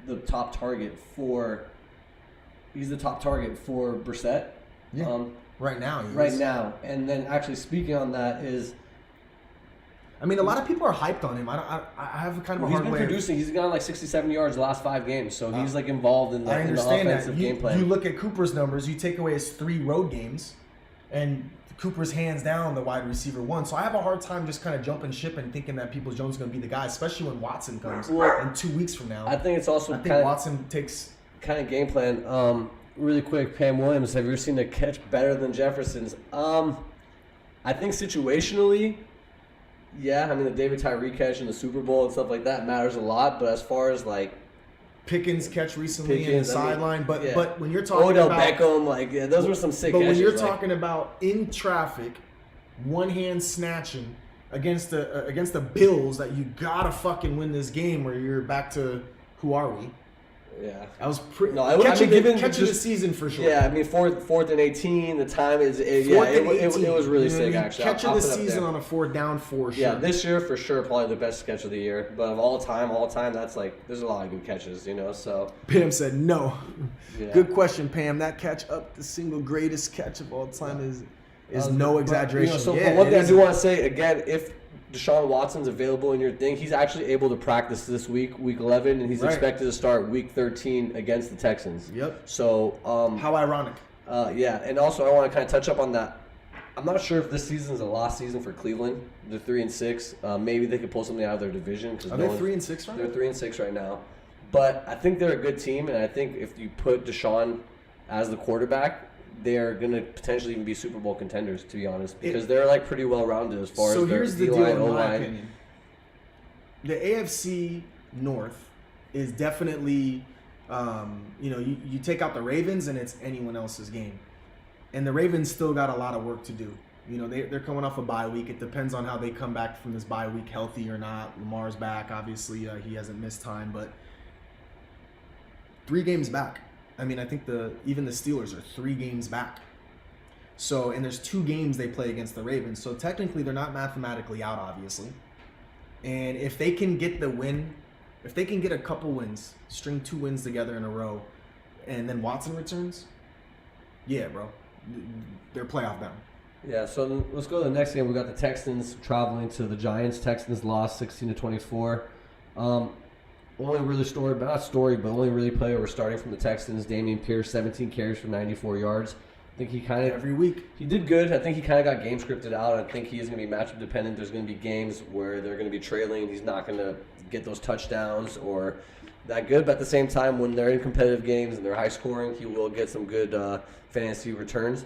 the top target for Brissett. Yeah. Right now, he Right is. now. And then actually speaking on that is, I mean, a lot of people are hyped on him. I have a kind of a he's hard been way. producing. He's gotten like 67 yards the last 5 games, so he's like involved in the, I in the understand offensive that. game plan. You look at Cooper's numbers. You take away his 3 road games, and Cooper's hands down the wide receiver 1. So I have a hard time just kind of jumping ship and thinking that Peoples-Jones is going to be the guy, especially when Watson comes Well, in 2 weeks from now. I think it's also I think kind of Watson takes. game plan. Really quick, Pam Williams, have you ever seen a catch better than Jefferson's? I think situationally, yeah. I mean, the David Tyree catch in the Super Bowl and stuff like that matters a lot. But as far as like Pickens catch recently in Pickens, the I mean, sideline, but yeah. but when you're talking Odell about Beckham, like yeah, those were some sick but catches. when you're like, talking about in traffic, one hand snatching against the Bills, that you gotta fucking win this game, where you're back to who are we? yeah. I was pretty No, I would- catching, I mean, given catching the just- season for sure. Yeah, I mean, fourth and 18. The time is it Fourth and was 18, really you know what I sick mean? actually. Catch I'll of the put it up season there. on a 4th down for sure. Yeah, this year for sure, probably the best catch of the year. But of all time, that's like there's a lot of good catches, you know. So Pam said no. Yeah. Good question, Pam. That catch up the single greatest catch of all time is no But, exaggeration. You know, so Yeah, but one it thing I is. do want to say again, if Deshaun Watson's available in your thing, he's actually able to practice this week 11, and he's Right. expected to start week 13 against the Texans. Yep. So How ironic. yeah, and also I want to kind of touch up on that. I'm not sure if this season's a lost season for Cleveland. They're 3-6. Maybe they could pull something out of their division because Are they 3-6 right They're now? 3-6 right now. But I think they're a good team, and I think if you put Deshaun as the quarterback, they're going to potentially even be Super Bowl contenders, to be honest, because they're like pretty well rounded as far So as their here's the deal, D-line, in my O-line. opinion. The AFC North is definitely, you take out the Ravens and it's anyone else's game. And the Ravens still got a lot of work to do. You know, they're coming off a bye week. It depends on how they come back from this bye week, healthy or not. Lamar's back, obviously. He hasn't missed time, but 3 games back. I mean, I think even the Steelers are 3 games back. So, and there's 2 games they play against the Ravens. So technically, they're not mathematically out, obviously. And if they can get the win, if they can get a couple wins, string 2 wins together in a row, and then Watson returns, yeah, bro, they're playoff bound. Yeah, so let's go to the next game. We got the Texans traveling to the Giants. Texans lost 16-24. Only really only really player we're starting from the Texans. Dameon Pierce, 17 carries for 94 yards. I think he kind of Every week. he did good. I think he kind of got game scripted out. I think he is going to be matchup dependent. There's going to be games where they're going to be trailing and he's not going to get those touchdowns or that good. But at the same time, when they're in competitive games and they're high scoring, he will get some good fantasy returns.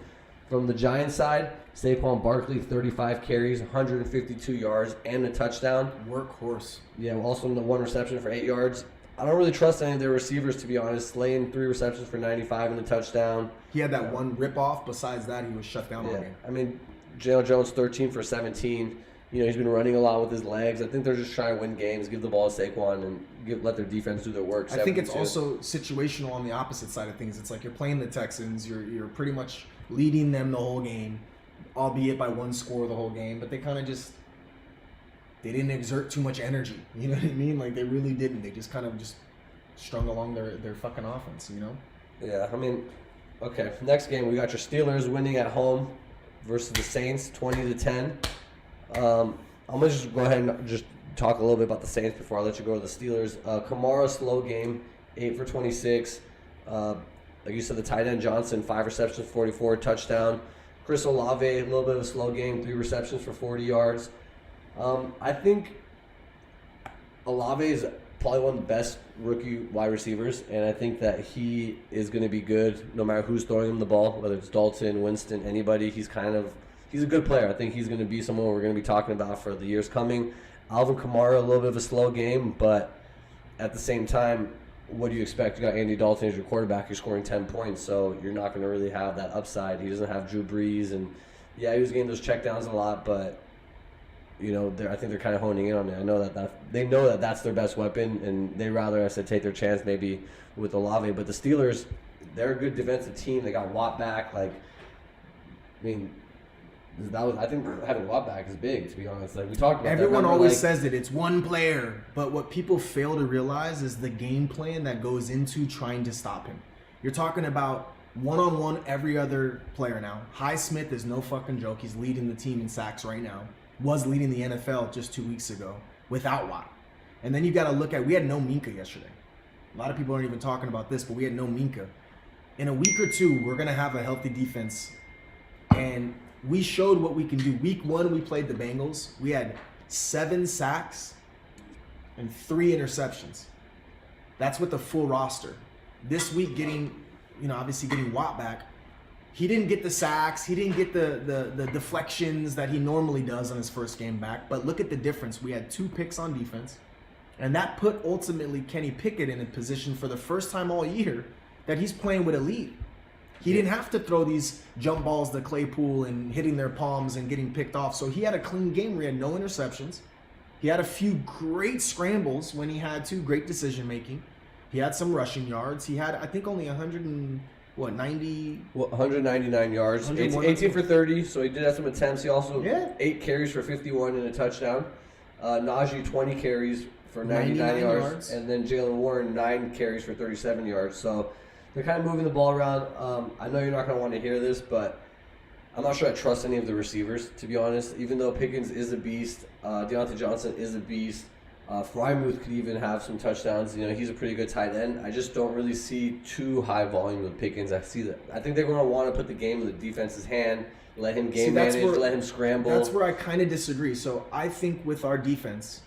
From the Giants side, Saquon Barkley, 35 carries, 152 yards, and a touchdown. Workhorse. Yeah, also the 1 reception for 8 yards. I don't really trust any of their receivers, to be honest. Slayton, 3 receptions for 95 and a touchdown. He had that one rip off. Besides that, he was shut down all Yeah, game. I mean, Jalen Jones, 13 for 17. You know, he's been running a lot with his legs. I think they're just trying to win games, give the ball to Saquon, and let their defense do their work. I think it's 7-2. also situational on the opposite side of things. It's like you're playing the Texans. You're pretty much leading them the whole game, albeit by 1 score the whole game. But they kind of just they didn't exert too much energy. You know what I mean? Like they really didn't. They just kind of just strung along their fucking offense. You know? Yeah, I mean, okay. Next game, we got your Steelers winning at home versus the Saints, 20-10. I'm gonna just go ahead and just talk a little bit about the Saints before I let you go to the Steelers. Kamara, slow game, 8 for 26. Like you said, the tight end Johnson, 5 receptions, 44, touchdown. Chris Olave, a little bit of a slow game, 3 receptions for 40 yards. I think Olave is probably one of the best rookie wide receivers, and I think that he is going to be good no matter who's throwing him the ball, whether it's Dalton, Winston, anybody. He's a good player. I think he's going to be someone we're going to be talking about for the years coming. Alvin Kamara, a little bit of a slow game, but at the same time, what do you expect? You got Andy Dalton as your quarterback. You're scoring 10 points, so you're not going to really have that upside. He doesn't have Drew Brees, and yeah, he was getting those checkdowns a lot, but you know, I think they're kind of honing in on it. I know that they know that that's their best weapon, and they rather, I said, take their chance maybe with Olave. But the Steelers, they're a good defensive team. They got Watt back. Like, I mean, I think having Watt back is big, to be honest. Like we talked about. Everyone always says that it's one player, but what people fail to realize is the game plan that goes into trying to stop him. You're talking about one-on-one every other player now. Highsmith is no fucking joke. He's leading the team in sacks right now. Was leading the NFL just 2 weeks ago without Watt. And then you got to look at, we had no Minka yesterday. A lot of people aren't even talking about this, but we had no Minka. In a week or two, we're going to have a healthy defense. And we showed what we can do. Week 1, we played the Bengals. We had 7 sacks and 3 interceptions. That's with the full roster. This week, obviously getting Watt back, he didn't get the sacks. He didn't get the deflections that he normally does on his first game back. But look at the difference. We had 2 picks on defense. And that put ultimately Kenny Pickett in a position for the first time all year that he's playing with a lead. He didn't have to throw these jump balls to Claypool and hitting their palms and getting picked off. So he had a clean game where he had no interceptions. He had a few great scrambles when he had to, great decision making. He had some rushing yards. He had, I think, only 199 yards, 18 for 30. So he did have some attempts. He also 8 carries for 51 and a touchdown. Najee 20 carries for 99 yards, and then Jalen Warren 9 carries for 37 yards. So they're kind of moving the ball around. I know you're not going to want to hear this, but I'm not sure I trust any of the receivers, to be honest. Even though Pickens is a beast, Deontay Johnson is a beast. Frymuth could even have some touchdowns. He's a pretty good tight end. I just don't really see too high volume with Pickens. I think they're going to want to put the game in the defense's hand, let him game manage, let him scramble. That's where I kind of disagree. So I think with our defense,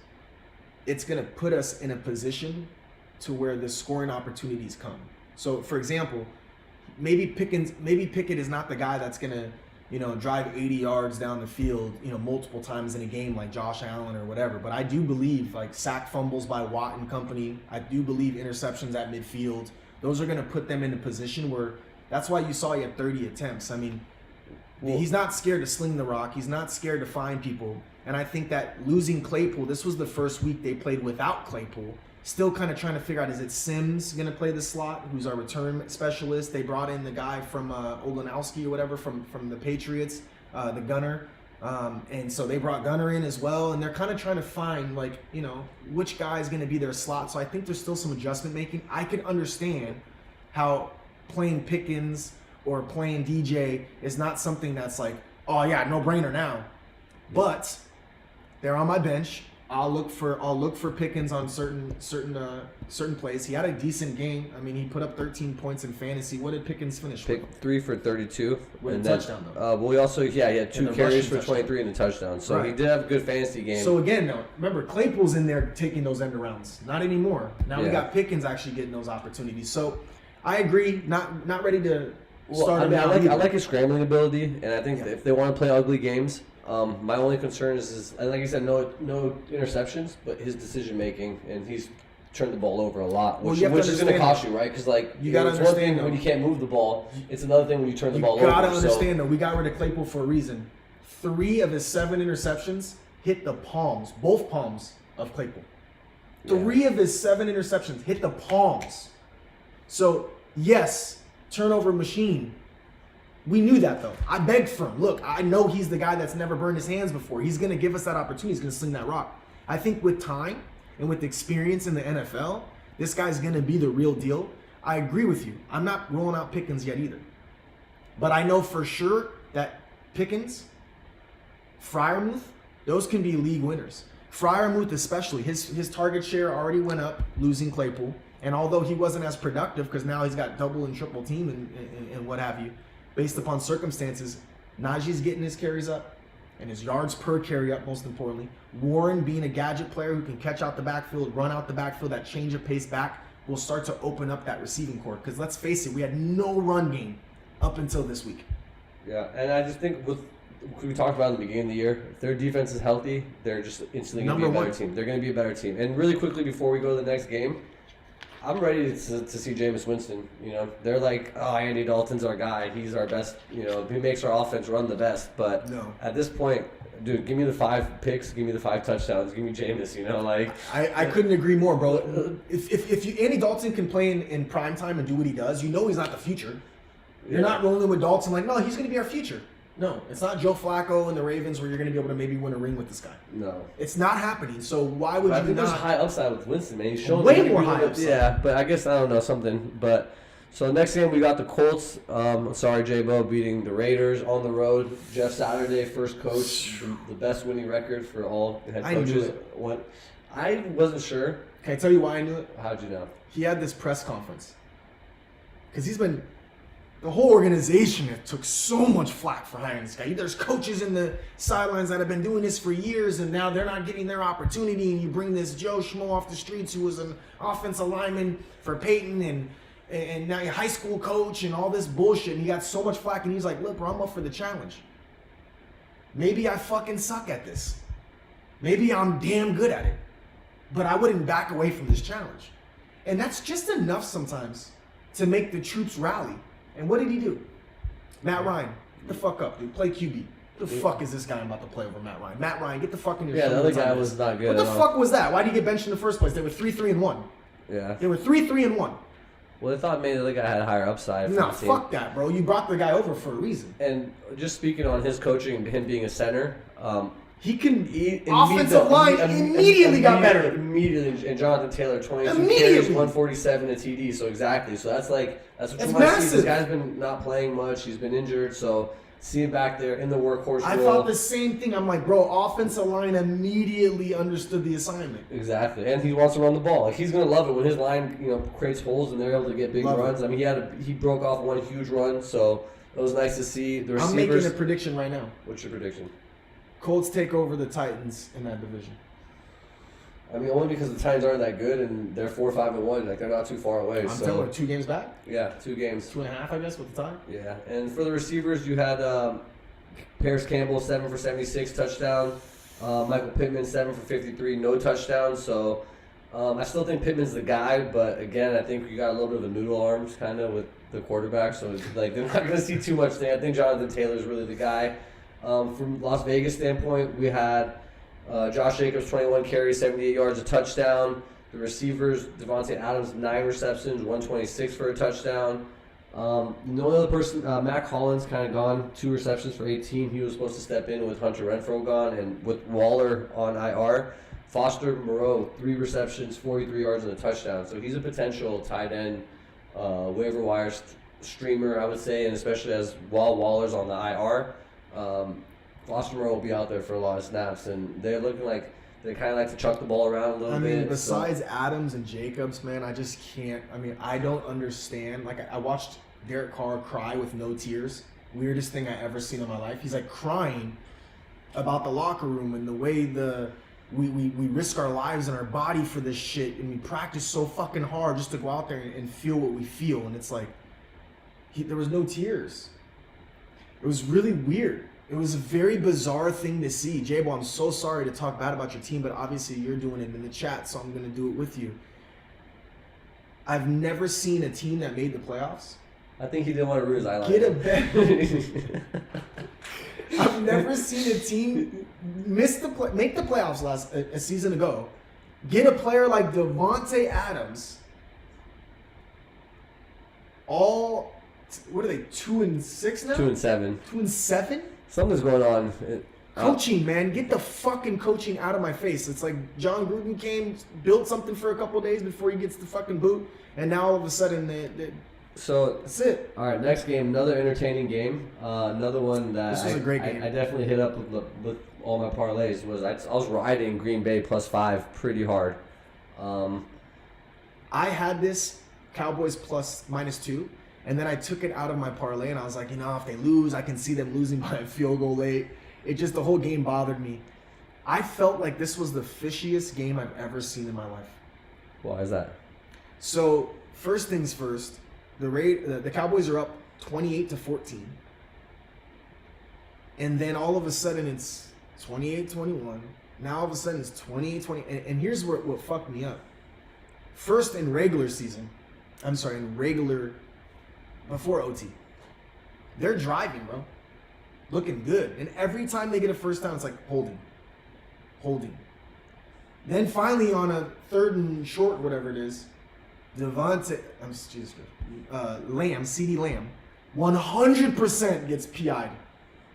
it's going to put us in a position to where the scoring opportunities come. So, for example, maybe Pickett is not the guy that's going to, drive 80 yards down the field, multiple times in a game like Josh Allen or whatever. But I do believe, like, sack fumbles by Watt and company, I do believe interceptions at midfield, those are going to put them in a position where that's why you saw he had 30 attempts. I mean, he's not scared to sling the rock. He's not scared to find people. And I think that losing Claypool, this was the first week they played without Claypool. Still kind of trying to figure out, is it Sims going to play the slot, who's our return specialist? They brought in the guy from Olenowski or whatever from the Patriots, the gunner. And so they brought Gunner in as well. And they're kind of trying to find, which guy is going to be their slot. So I think there's still some adjustment making. I can understand how playing Pickens or playing DJ is not something that's like, oh yeah, no brainer now. But they're on my bench. I'll look for Pickens on certain plays. He had a decent game. I mean, he put up 13 points in fantasy. What did Pickens finish with? 3 for 32. With a touchdown, though. He also he had 2 carries for 23 and a touchdown. So he did have a good fantasy game. So again, now remember, Claypool's in there taking those end arounds. Not anymore. Now we got Pickens actually getting those opportunities. So I agree. Not ready to start. I like his scrambling ability, and I think if they want to play ugly games. My only concern is like you said, no interceptions, but his decision making, and he's turned the ball over a lot, which is going to cost you, right? Because you got to understand, one thing when you can't move the ball, it's another thing when you turn the ball over. You got to understand, though, we got rid of Claypool for a reason. 3 of his 7 interceptions hit the palms, both palms of Claypool. 3 of his 7 interceptions hit the palms. So yes, turnover machine. We knew that, though. I begged for him. Look, I know he's the guy that's never burned his hands before. He's going to give us that opportunity. He's going to sling that rock. I think with time and with experience in the NFL, this guy's going to be the real deal. I agree with you. I'm not rolling out Pickens yet either. But I know for sure that Pickens, Freiermuth, those can be league winners. Freiermuth especially, his target share already went up, losing Claypool. And although he wasn't as productive because now he's got double and triple team and what have you, based upon circumstances, Najee's getting his carries up and his yards per carry up, most importantly. Warren being a gadget player who can catch out the backfield, run out the backfield, that change of pace back will start to open up that receiving core. Because let's face it, we had no run game up until this week. Yeah, and I just think we talked about in the beginning of the year, if their defense is healthy, they're just instantly going to be a better team. They're going to be a better team. And really quickly before we go to the next game, I'm ready to see Jameis Winston. They're like, oh, Andy Dalton's our guy. He's our best. He makes our offense run the best. But at this point, dude, give me the 5 picks. Give me the 5 touchdowns. Give me Jameis. I couldn't agree more, bro. If Andy Dalton can play in prime time and do what he does, he's not the future. You're not rolling with Dalton like, no, he's going to be our future. No, it's not Joe Flacco and the Ravens where you're going to be able to maybe win a ring with this guy. No. It's not happening. So why would you not? I think there's high upside with Winston, man. He's showing way more high upside. Yeah, but I guess, I don't know, something. But So next game we got the Colts. Sorry, J-Bo, beating the Raiders on the road. Jeff Saturday, first coach, the best winning record for all head I knew coaches. it. I wasn't sure. Can I tell you why I knew it? How'd you know? He had this press conference. Because the whole organization took so much flack for hiring this guy. There's coaches in the sidelines that have been doing this for years, and now they're not getting their opportunity, and you bring this Joe Schmo off the streets who was an offensive lineman for Peyton, and now you're a high school coach and all this bullshit, and he got so much flack, and he's like, look, bro, I'm up for the challenge. Maybe I fucking suck at this. Maybe I'm damn good at it. But I wouldn't back away from this challenge. And that's just enough sometimes to make the troops rally. And what did he do? Matt Ryan, get the fuck up, dude. Play QB. The fuck is this guy about to play over Matt Ryan? Matt Ryan, get the fuck in your Yeah, the other guy was not good. What the fuck was that? Why did he get benched in the first place? They were 3-3-1. Yeah. They were 3-3-1. Well, they thought maybe the other guy had a higher upside. No, for the team. fuck that, bro. You brought the guy over for a reason. And just speaking on his coaching, him being a center, He can. Offensive line immediately got better. Immediately, and Jonathan Taylor, 22 carries, Immediately. 147 to TD. So exactly. So that's what That's you want to see. massive. This guy's been not playing much. He's been injured. So see him back there in the workhorse I role. thought the same thing. I'm like, bro, offensive line immediately understood the assignment. Exactly, and he wants to run the ball. Like he's gonna love it when his line, creates holes and they're able to get big Love it. runs. I mean, he broke off one huge run, so it was nice to see the receivers. I'm making a prediction right now. What's your prediction? Colts take over the Titans in that division. I mean, only because the Titans aren't that good and they're 4-5-1. Like they're not too far away. I'm so telling you, 2 games back, yeah, 2 games. 2.5, I guess, with the tie. Yeah, and for the receivers, you had Paris Campbell 7 for 76 touchdown. Michael Pittman 7 for 53, no touchdowns. So I still think Pittman's the guy, but again, I think you got a little bit of a noodle arms kind of with the quarterback. So it's like they're not going to see too much thing. I think Jonathan Taylor's really the guy. From Las Vegas standpoint, we had Josh Jacobs 21 carries, 78 yards, a touchdown. The receivers, Devontae Adams 9 receptions, 126 for a touchdown. No other person, Matt Collins kind of gone, 2 receptions for 18. He was supposed to step in with Hunter Renfrow gone and with Waller on IR. Foster Moreau, 3 receptions, 43 yards and a touchdown. So he's a potential tight end, waiver wire streamer, I would say, and especially while Waller's on the IR. Foster Moreau will be out there for a lot of snaps, and they're looking like they kind of like to chuck the ball around a little bit. I mean, besides Adams and Jacobs, man, I just can't. I mean, I don't understand. Like, I watched Derek Carr cry with no tears. Weirdest thing I ever seen in my life. He's like crying about the locker room and the way we risk our lives and our body for this shit, and we practice so fucking hard just to go out there and feel what we feel. And it's like, there was no tears. It was really weird. It was a very bizarre thing to see. J-Bo, I'm so sorry to talk bad about your team, but obviously you're doing it in the chat, so I'm going to do it with you. I've never seen a team that made the playoffs. I think he didn't want to ruin his eyeliner. Get a bet. I've never seen a team make the playoffs a season ago. Get a player like Devontae Adams. What are they, 2-6 now? 2-7. 2-7? Something's going on. Coaching, man. Get the fucking coaching out of my face. It's like John Gruden came, built something for a couple days before he gets the fucking boot, and now all of a sudden, So that's it. All right, next game, another entertaining game. Another one that This was a great game. I definitely hit up with all my parlays. I was riding Green Bay +5 pretty hard. I had this Cowboys +-2, and then I took it out of my parlay, and I was like, if they lose, I can see them losing by a field goal late. The whole game bothered me. I felt like this was the fishiest game I've ever seen in my life. Why is that? So, first things first, the Cowboys are up 28-14. And then all of a sudden it's 28-21. Now all of a sudden it's 28-20. And here's what fucked me up. First in regular before OT. They're driving, bro. Looking good. And every time they get a first down, it's like holding. Then finally on a 3rd and short, whatever it is, CeeDee Lamb, 100% gets PI'd.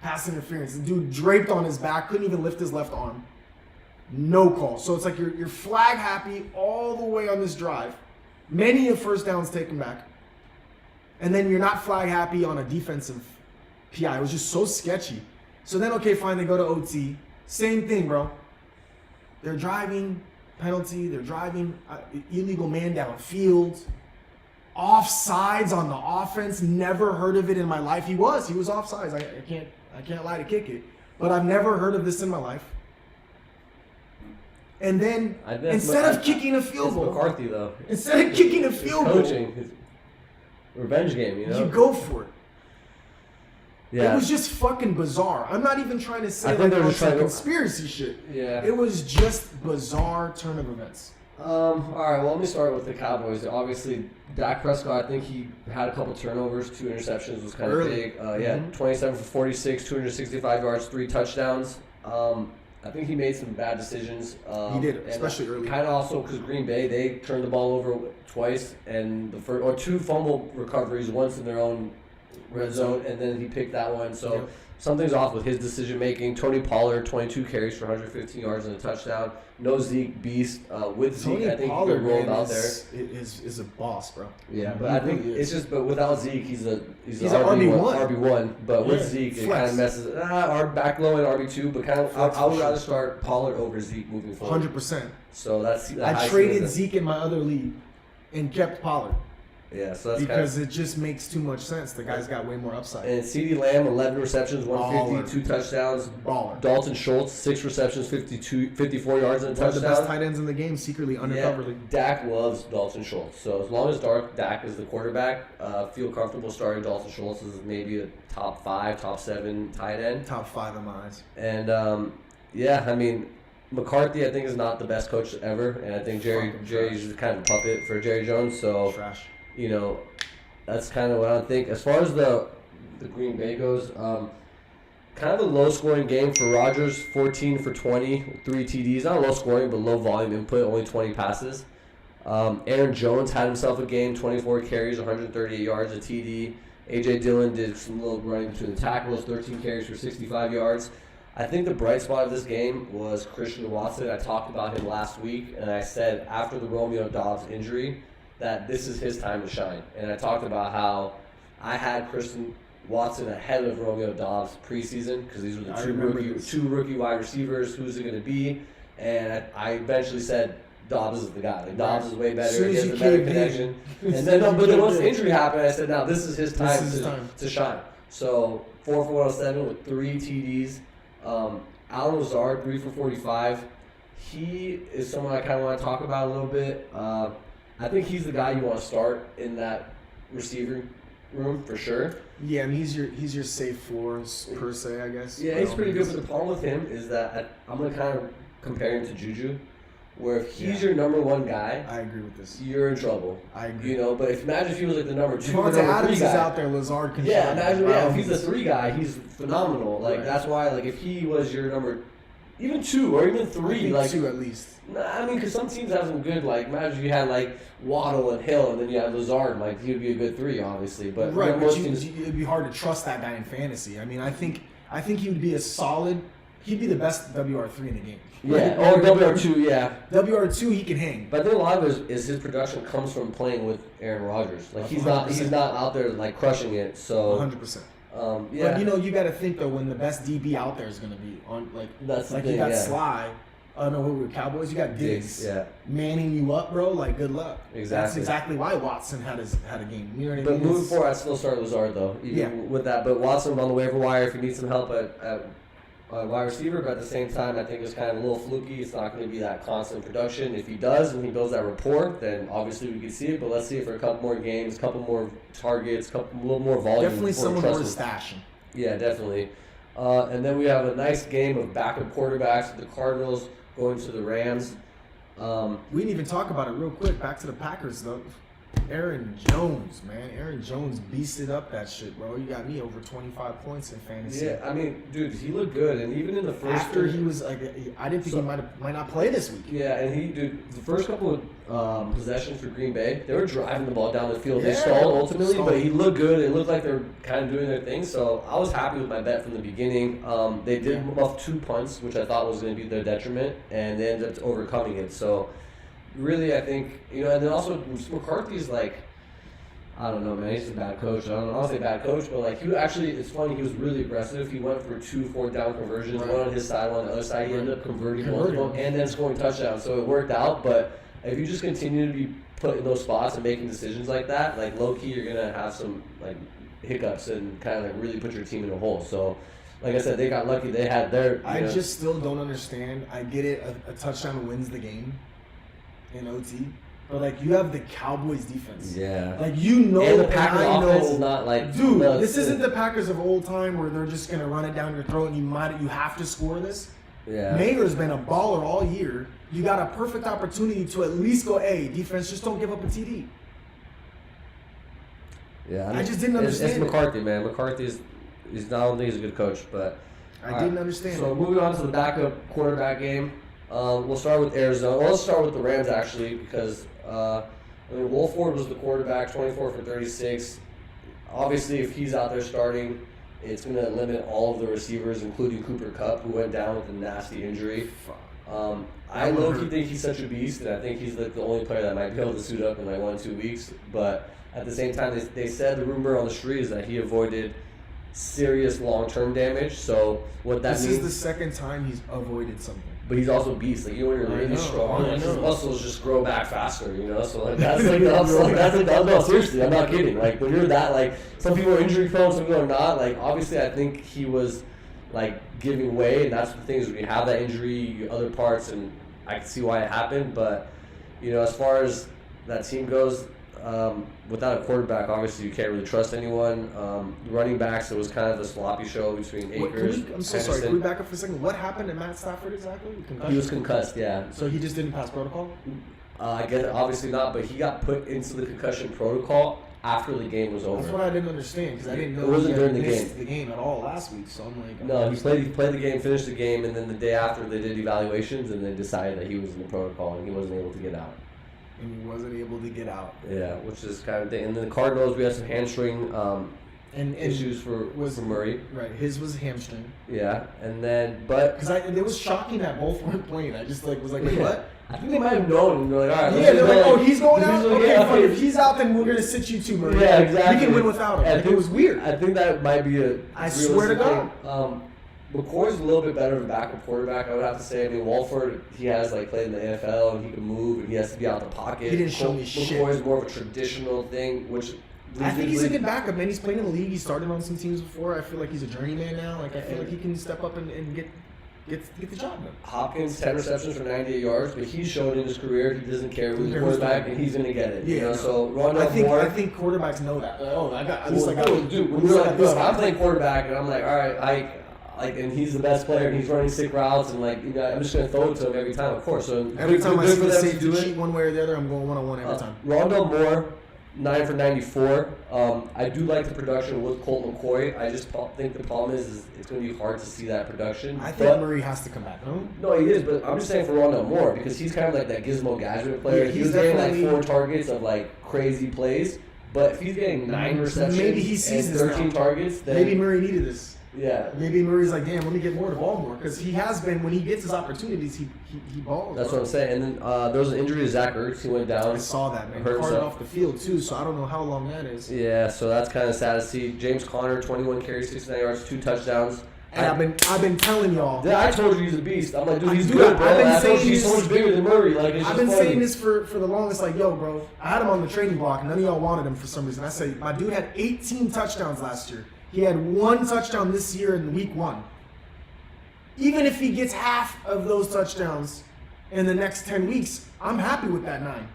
Pass interference. The dude draped on his back, couldn't even lift his left arm. No call. So it's like you're flag happy all the way on this drive. Many of first downs taken back. And then you're not flag happy on a defensive PI. It was just so sketchy. So then, okay, fine, they go to OT. Same thing, bro. They're driving, penalty. They're driving, illegal man downfield. Offsides on the offense. Never heard of it in my life. He was offsides. I can't lie to kick it. But I've never heard of this in my life. And then instead of kicking a field goal, McCarthy though. Instead of kicking a field goal, coaching, his revenge game, you know. You go for it. Yeah. It was just fucking bizarre. I'm not even trying to say I think like just trying to conspiracy shit. Yeah. It was just bizarre turn of events. All right. Well, let me start with the Cowboys. Obviously, Dak Prescott. I think he had a couple turnovers, 2 interceptions was kind of big. 27 for 46, 265 yards, 3 touchdowns. I think he made some bad decisions. He did, especially early. Kind of also because Green Bay, they turned the ball over twice, and the first, or 2 fumble recoveries, once in their own red zone, and then he picked that one. So something's off with his decision making. Tony Pollard, 22 carries for 115 yards and a touchdown. No Zeke Beast. With Zeke, Tony I think Pollard, he could roll out there. Is a boss, bro. Yeah, but I think it's just, but without Zeke, he's an RB1. RB1. But with Zeke, it kind of messes. Our back low and RB2, but kind of I would rather start Pollard over Zeke moving forward. 100%. So that's. I traded Zeke in my other league, and kept Pollard. Yeah, so that's because it just makes too much sense. The guy's got way more upside. And CeeDee Lamb, 11 receptions, 150, 2 touchdowns. Baller. Dalton Schultz, 6 receptions, 54 yards and a touchdown. One of the best tight ends in the game, secretly undercoverly. Yeah, Dak loves Dalton Schultz. So as long as Dak is the quarterback, feel comfortable starting Dalton Schultz as maybe a top 5, top 7 tight end. Top 5 in my eyes. And I mean, McCarthy, I think, is not the best coach ever, and I think Jerry's just kind of a puppet for Jerry Jones. So. Trash. You know, that's kind of what I think. As far as the Green Bay goes, kind of a low-scoring game for Rodgers, 14 for 20, 3 TDs. Not low scoring, but low volume input, only 20 passes. Aaron Jones had himself a game, 24 carries, 138 yards, a TD. A.J. Dillon did some little running between the tackles, 13 carries for 65 yards. I think the bright spot of this game was Christian Watson. I talked about him last week, and I said after the Romeo Doubs injury, that this is his time to shine. And I talked about how I had Christian Watson ahead of Romeo Doubs preseason because these were the two rookie wide receivers. Who's it going to be? And I eventually said Doubs is the guy. Like, Doubs is way better. He has a better connection. And then, but then once the injury happened, I said, now this is his time to shine. So 4 for 107 with 3 TDs. Allen Lazard, 3 for 45. He is someone I kind of want to talk about a little bit. I think he's the guy you want to start in that receiver room for sure. Yeah, and he's your safe floors per se, I guess. Yeah, he's pretty good. But the problem with him is that I'm gonna kind of compare him to Juju, where if he's your number 1 guy, I agree with this. You're in trouble. I agree. You know, but imagine if he was like the number 2, Devontae number 3 Adams guy. is out there. Lazard can. Yeah, imagine. Yeah, if he's the 3 guy, he's phenomenal. Like that's why. Like if he was your number, even 2 or even 3, like 2 at least. I mean, because some teams have some good, like, imagine if you had, like, Waddle and Hill, and then you had Lazard, like, he would be a good 3, obviously. But right, most but teams, it'd be hard to trust that guy in fantasy. I mean, I think he would be he'd be the best WR3 in the game. Yeah, or WR2, yeah. WR2, he can hang. But I think a lot of it is his production comes from playing with Aaron Rodgers. Like, he's not out there, like, crushing it, so. 100%. Yeah. But, you got to think, though, when the best DB out there is going to be on, like, that's the like thing, you got yeah. Sly. No, we were Cowboys. You got Diggs. Yeah. Manning you up, bro. Like, good luck. Exactly. That's exactly why Watson had a game. You know what I mean? But moving forward, I'd still start Lazard, though. With that. But Watson on the waiver wire if you need some help at wide receiver. But at the same time, I think it's kind of a little fluky. It's not going to be that constant production. If he does and he builds that rapport, then obviously we can see it. But let's see it for a couple more games, a couple more targets, a little more volume. Definitely someone more to stash him. Yeah, definitely. And then we have a nice game of backup quarterbacks. The Cardinals going to the Rams. We didn't even talk about it real quick. Back to the Packers, though. Aaron Jones, man. Aaron Jones beasted up that shit, bro. You got me over 25 points in fantasy. Yeah, I mean, dude, he looked good. And even in the first... After he was, like, I didn't think he might not play this week. Yeah, and the first couple of possessions for Green Bay, they were driving the ball down the field. They stalled ultimately, but he looked good. It looked like they were kind of doing their thing. So I was happy with my bet from the beginning. They did muff 2 punts, which I thought was going to be their detriment, and they ended up overcoming it. So... really, I think, and then also McCarthy's like, I don't know, man. He's a bad coach. I don't say bad coach, but like he actually, it's funny. He was really aggressive. He went for 2 4th-down conversions, Right. one on his side, one on the other side. He ended up converting both of Converting. them and then scoring touchdowns. So it worked out. But if you just continue to be put in those spots and making decisions like that, like low key, you're gonna have some like hiccups and kind of like really put your team in a hole. So, like I said, they got lucky. They had their. I just still don't understand. I get it. A touchdown wins the game in OT. But, like, you have the Cowboys defense. Yeah. Like, you know, And the and Packers I offense know, is not like dude, no, this isn't the Packers of old time where they're just gonna run it down your throat and you have to score this. Yeah. Mayer's been a baller all year. You got a perfect opportunity to at least go, hey, defense, just don't give up a TD. Yeah, I just didn't understand It's it. McCarthy, man. McCarthy is not only he's a good coach, but I didn't understand So it. moving on to the backup quarterback game, we'll start with Arizona. Well, let's start with the Rams actually because Wolford was the quarterback, 24 for 36. Obviously, if he's out there starting, it's going to limit all of the receivers, including Cooper Kupp, who went down with a nasty injury. I low-key think he's such a beast, and I think he's like the only player that might be able to suit up in like 1 or 2 weeks. But at the same time, they said the rumor on the street is that he avoided serious long-term damage. So what that This means is the second time he's avoided something. but he's also a beast. Like, you know, when you're I really know, strong, I like, his know. muscles just grow back faster, you know? So, like, that's like the upside. No, seriously, I'm not kidding. Like, when you're that, like, some people are injury prone, some people are not. Like, obviously, I think he was, like, giving way, and that's the thing is when you have that injury, other parts, and I can see why it happened. But, you know, as far as that team goes, without a quarterback, obviously you can't really trust anyone. Running backs, it was kind of a sloppy show between Akers. I'm so sorry. Can we back up for a second? What happened to Matt Stafford exactly? He was concussed, yeah. So he just didn't pass protocol? I guess obviously not, but he got put into the concussion protocol after the game was over. That's what I didn't understand because I didn't know It wasn't he had during the missed game. the game at all last week. So I'm like, No, he played the game, finished the game, and then the day after they did evaluations, and they decided that he was in the protocol and he wasn't able to get out. and he wasn't able to get out. Yeah, which is kind of thing. And then the Cardinals, we had some hamstring And issues for Murray. Right, his was hamstring. Yeah, and then but Because it was shocking that both weren't playing. I just was like, wait, what? I think they might have known. And they're like, all right, Yeah, they're like, oh, he's going out. like, Okay, yeah, fine. If he's out, then we're gonna sit you two, Murray. Yeah, exactly. We can win without him. And Like, it was weird. I think that might be a. I swear to realistic thing. McCoy's a little bit better of a backup quarterback, I would have to say. I mean, Walford, he has like played in the NFL and he can move and he has to be out the pocket. He didn't show me shit. McCoy's more of a traditional thing, which I think he's a good backup, man. He's played in the league. He started on some teams before. I feel like he's a journeyman now. Like I feel like he can step up and get the job done. Hopkins, 10 receptions for 98 yards, but he's shown in his career he doesn't care who's the Who cares? quarterback and he's going to get it. Yeah, you know? no. So Rondell I Moore. think quarterbacks know that. Oh, I got. At least Well, I got. dude, when at least you're I like, got this look, I'm guy. playing quarterback, and I'm like, all right, and he's the best player, and he's running sick routes, and like, you know, I'm just gonna throw it to him every time, of course. So Every time I good see for the them to safety do it. cheat one way or the other, I'm going 1-on-1 every time. Rondell Moore, 9 for 94. I do like the production with Colt McCoy. I just think the problem is it's going to be hard to see that production. I think Murray has to come back. No? No, he is, but I'm just saying for Rondell Moore because he's kind of like that Gizmo Gadget player. Yeah, he he's was getting like definitely- 4 targets of like crazy plays, but if he's getting 9 receptions Maybe he sees and this 13 now. targets, then Maybe Murray needed this. yeah. Maybe Murray's like, damn, let me get more to ball more because he has been when he gets his opportunities, he balls. That's what I'm saying. And then there was an injury to Zach Ertz. He went down. I saw that, man. Hurt Carted himself. off the field too, so I don't know how long that is. Yeah, so that's kind of sad to see. James Conner, 21 carries, 69 yards, 2 touchdowns. And I've been telling y'all. Yeah, I told you he's a beast. I'm like, dude, he's Dude, good, bro. I've been I told you saying he's so this- much bigger than Murray. Like, it's I've just been funny. saying this for the longest. Like, yo, bro, I had him on the trading block, and none of y'all wanted him for some reason. I said, my dude had 18 touchdowns last year. He had 1 touchdown this year in week 1. Even if he gets half of those touchdowns in the next 10 weeks, I'm happy with that 9.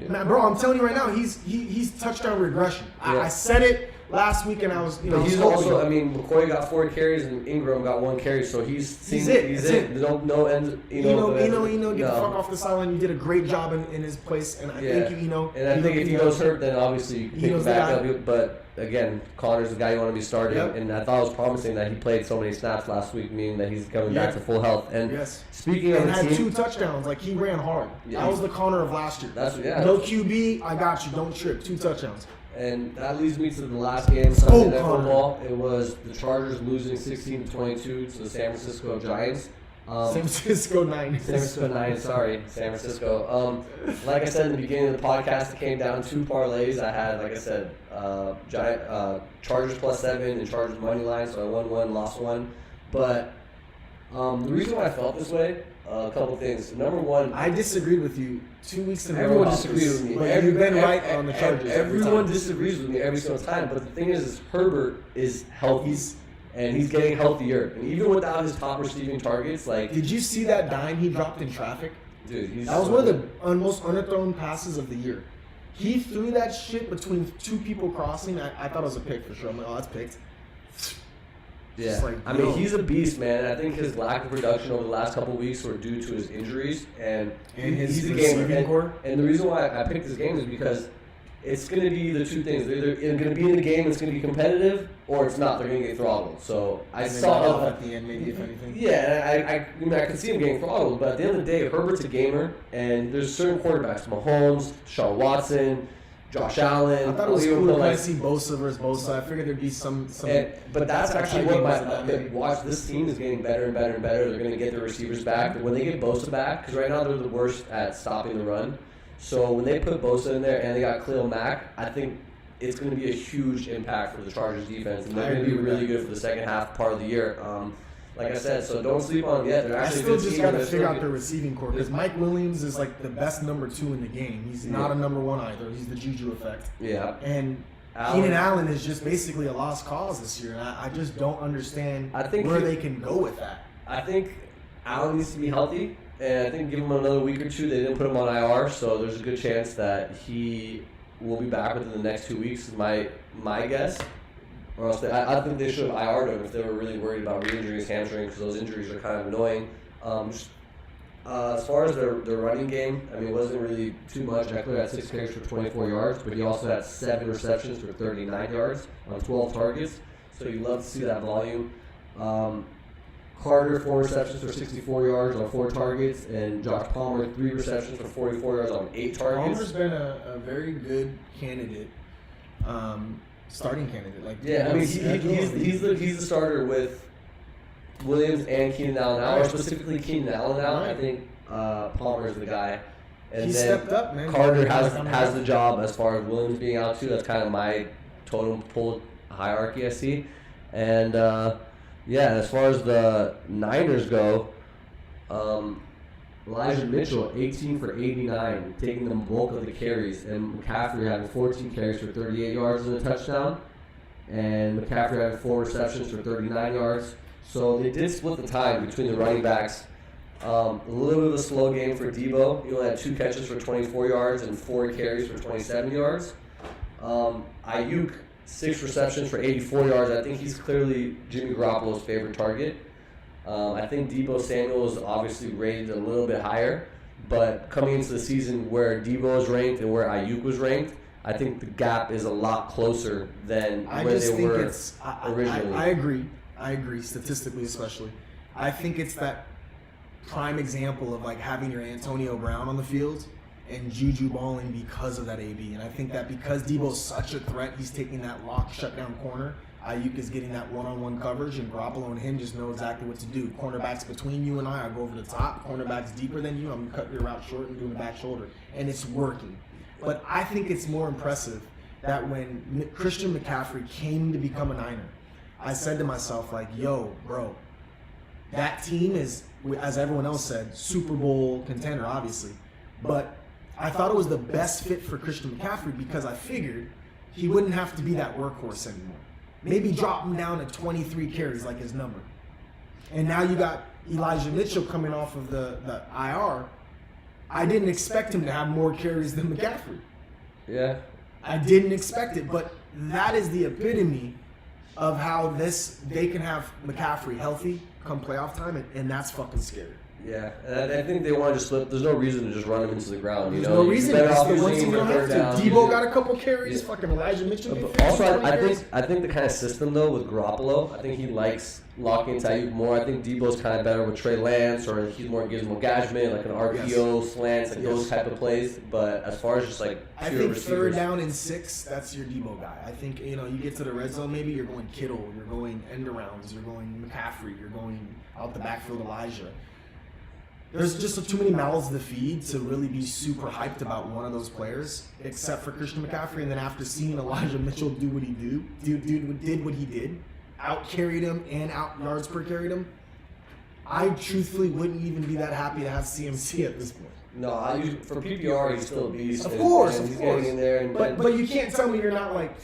Yeah. Man, bro, I'm telling you right now, he's touchdown regression. Yeah. I said it last week, and I was, But he's also, I mean, McCoy got 4 carries and Ingram got 1 carry, so he's it. He's That's it. it. No end. Eno, get the no. fuck off the sideline. You did a great job in his place, and I Yeah. thank you, Eno. And I think if he goes hurt, then obviously you can pick him Eno's the back guy. up. But again, Connor's the guy you want to be starting. Yep. And I thought it was promising that he played so many snaps last week, meaning that he's coming back Yeah. to full health. And Yes. speaking of And the had team, 2 touchdowns. Like, he ran hard. Yeah. That was the Connor of last year. That's yeah. No QB, I got you. Don't trip. 2 touchdowns. And that leads me to the last game Sunday Night Connor. Football. It was the Chargers losing 16-22 to the San Francisco Giants. San Francisco 9ers. San Francisco 9, sorry, San Francisco. Like I said in the beginning of the podcast, it came down to 2 parlays. I had, like I said, Chargers +7 and Chargers money line, so I won 1, lost 1. But the reason why I felt this way, a couple things. Number one, I disagreed with you 2 weeks in a row. everyone about disagreed this, with me. But you've been right on the Chargers. Everyone disagrees with me every single time. But the thing is Herbert is healthy. And he's getting healthier. And even without his top receiving targets, like... Did you see that dime he dropped in traffic? Dude, that was one of the most underthrown passes of the year. He threw that shit between 2 people crossing. I thought it was a pick for sure. I'm like, oh, that's picked. Yeah, like, I mean, he's a beast, man. I think his lack of production over the last couple of weeks were due to his injuries and his he's a receiving gamer. core. And the reason why I picked this game is because it's going to be the 2 things. They're either going to be in the game, it's going to be competitive, or it's not. They're going to get throttled. So I saw at the end, maybe if anything. Yeah, I mean, I can see him getting throttled, but at the end of the day, Herbert's a gamer, and there's certain quarterbacks: Mahomes, Deshaun Watson, Josh Allen. I thought it was cool to kind of see Bosa versus Bosa. I figured there'd be some. But that's actually what watch. This team is getting better and better and better. They're going to get their receivers back. When they get Bosa back, because right now they're the worst at stopping the run. So when they put Bosa in there and they got Khalil Mack, I think it's going to be a huge impact for the Chargers defense, and they're going to be really good for the second half part of the year. Like I said, so don't sleep on them yet. They're actually still just got to figure out their receiving core because Mike Williams is like the best number 2 in the game. He's not a number 1 either. He's the Juju effect. Yeah. And Keenan Allen is just basically a lost cause this year. And I just don't understand where they can go with that. I think Allen needs to be healthy. And I think give him another week or 2. They didn't put him on IR, so there's a good chance that he will be back within the next 2 weeks. Is my guess. Or else I think they should have IR'd him if they were really worried about re-injuring his hamstring, because those injuries are kind of annoying. As far as their running game, I mean, it wasn't really too much. Eckler had 6 carries for 24 yards, but he also had 7 receptions for 39 yards on 12 targets. So you love to see that volume. Carter, 4 receptions for 64 yards on 4 targets, and Josh Palmer, 3 receptions for 44 yards on 8 targets. Palmer's been a very good candidate, starting candidate. Like, yeah, I mean, he's the starter with Williams and Keenan Allen now, or specifically Keenan Allen now. I think Palmer is the guy. And he stepped up, man. Carter has the job as far as Williams being out too. That's kind of my totem pole hierarchy I see, and. Yeah, as far as the Niners go, Elijah Mitchell, 18 for 89, taking the bulk of the carries, and McCaffrey having 14 carries for 38 yards and a touchdown, and McCaffrey having 4 receptions for 39 yards. So they did split the time between the running backs. A little bit of a slow game for Debo. He only had 2 catches for 24 yards and 4 carries for 27 yards. Ayuk, 6 receptions for 84 yards. I think he's clearly Jimmy Garoppolo's favorite target. I think Deebo Samuel is obviously rated a little bit higher, but coming into the season where Deebo is ranked and where Ayuk was ranked, I think the gap is a lot closer than where they were originally. I agree, statistically especially. I think it's that prime example of like having your Antonio Brown on the field and Juju balling because of that AB. And I think that because Debo's such a threat, he's taking that lock shutdown corner. Ayuk is getting that one-on-one coverage, and Garoppolo and him just know exactly what to do. Cornerbacks between you and I go over the top. Cornerbacks deeper than you, I'm cutting your route short and doing the back shoulder. And it's working. But I think it's more impressive that when Christian McCaffrey came to become a Niner, I said to myself, like, yo, bro, that team is, as everyone else said, Super Bowl contender, obviously. But I thought it was the best fit for Christian McCaffrey because I figured he wouldn't have to be that workhorse anymore. Maybe drop him down to 23 carries like his number. And now you got Elijah Mitchell coming off of the IR. I didn't expect him to have more carries than McCaffrey. Yeah. I didn't expect it, but that is the epitome of how they can have McCaffrey healthy come playoff time, and that's fucking scary. Yeah, and I think they want to just slip. There's no reason to just run him into the ground. There's no reason. Once you don't have to. Debo got a couple carries. Yeah. Fucking Elijah Mitchell. Also, I think the kind of system though with Garoppolo, I think he likes locking into Ayuk more. I think Debo's kind of better with Trey Lance, or he's more gizmo gadget, like an RPO, slants, like those type of plays. But as far as just like I think third down and 6, that's your Debo guy. I think you get to the red zone, maybe you're going Kittle, you're going end arounds, you're going McCaffrey, you're going out the backfield Elijah. there's just too many mouths to feed to really be super hyped about one of those players, except for Christian McCaffrey. And then after seeing Elijah Mitchell do what he did what he did, out carried him and out yards per carried him, I truthfully wouldn't even be that happy to have CMC at this point. No, for PPR, he's still a beast. Of course, he's getting in there. But you can't tell me you're not like.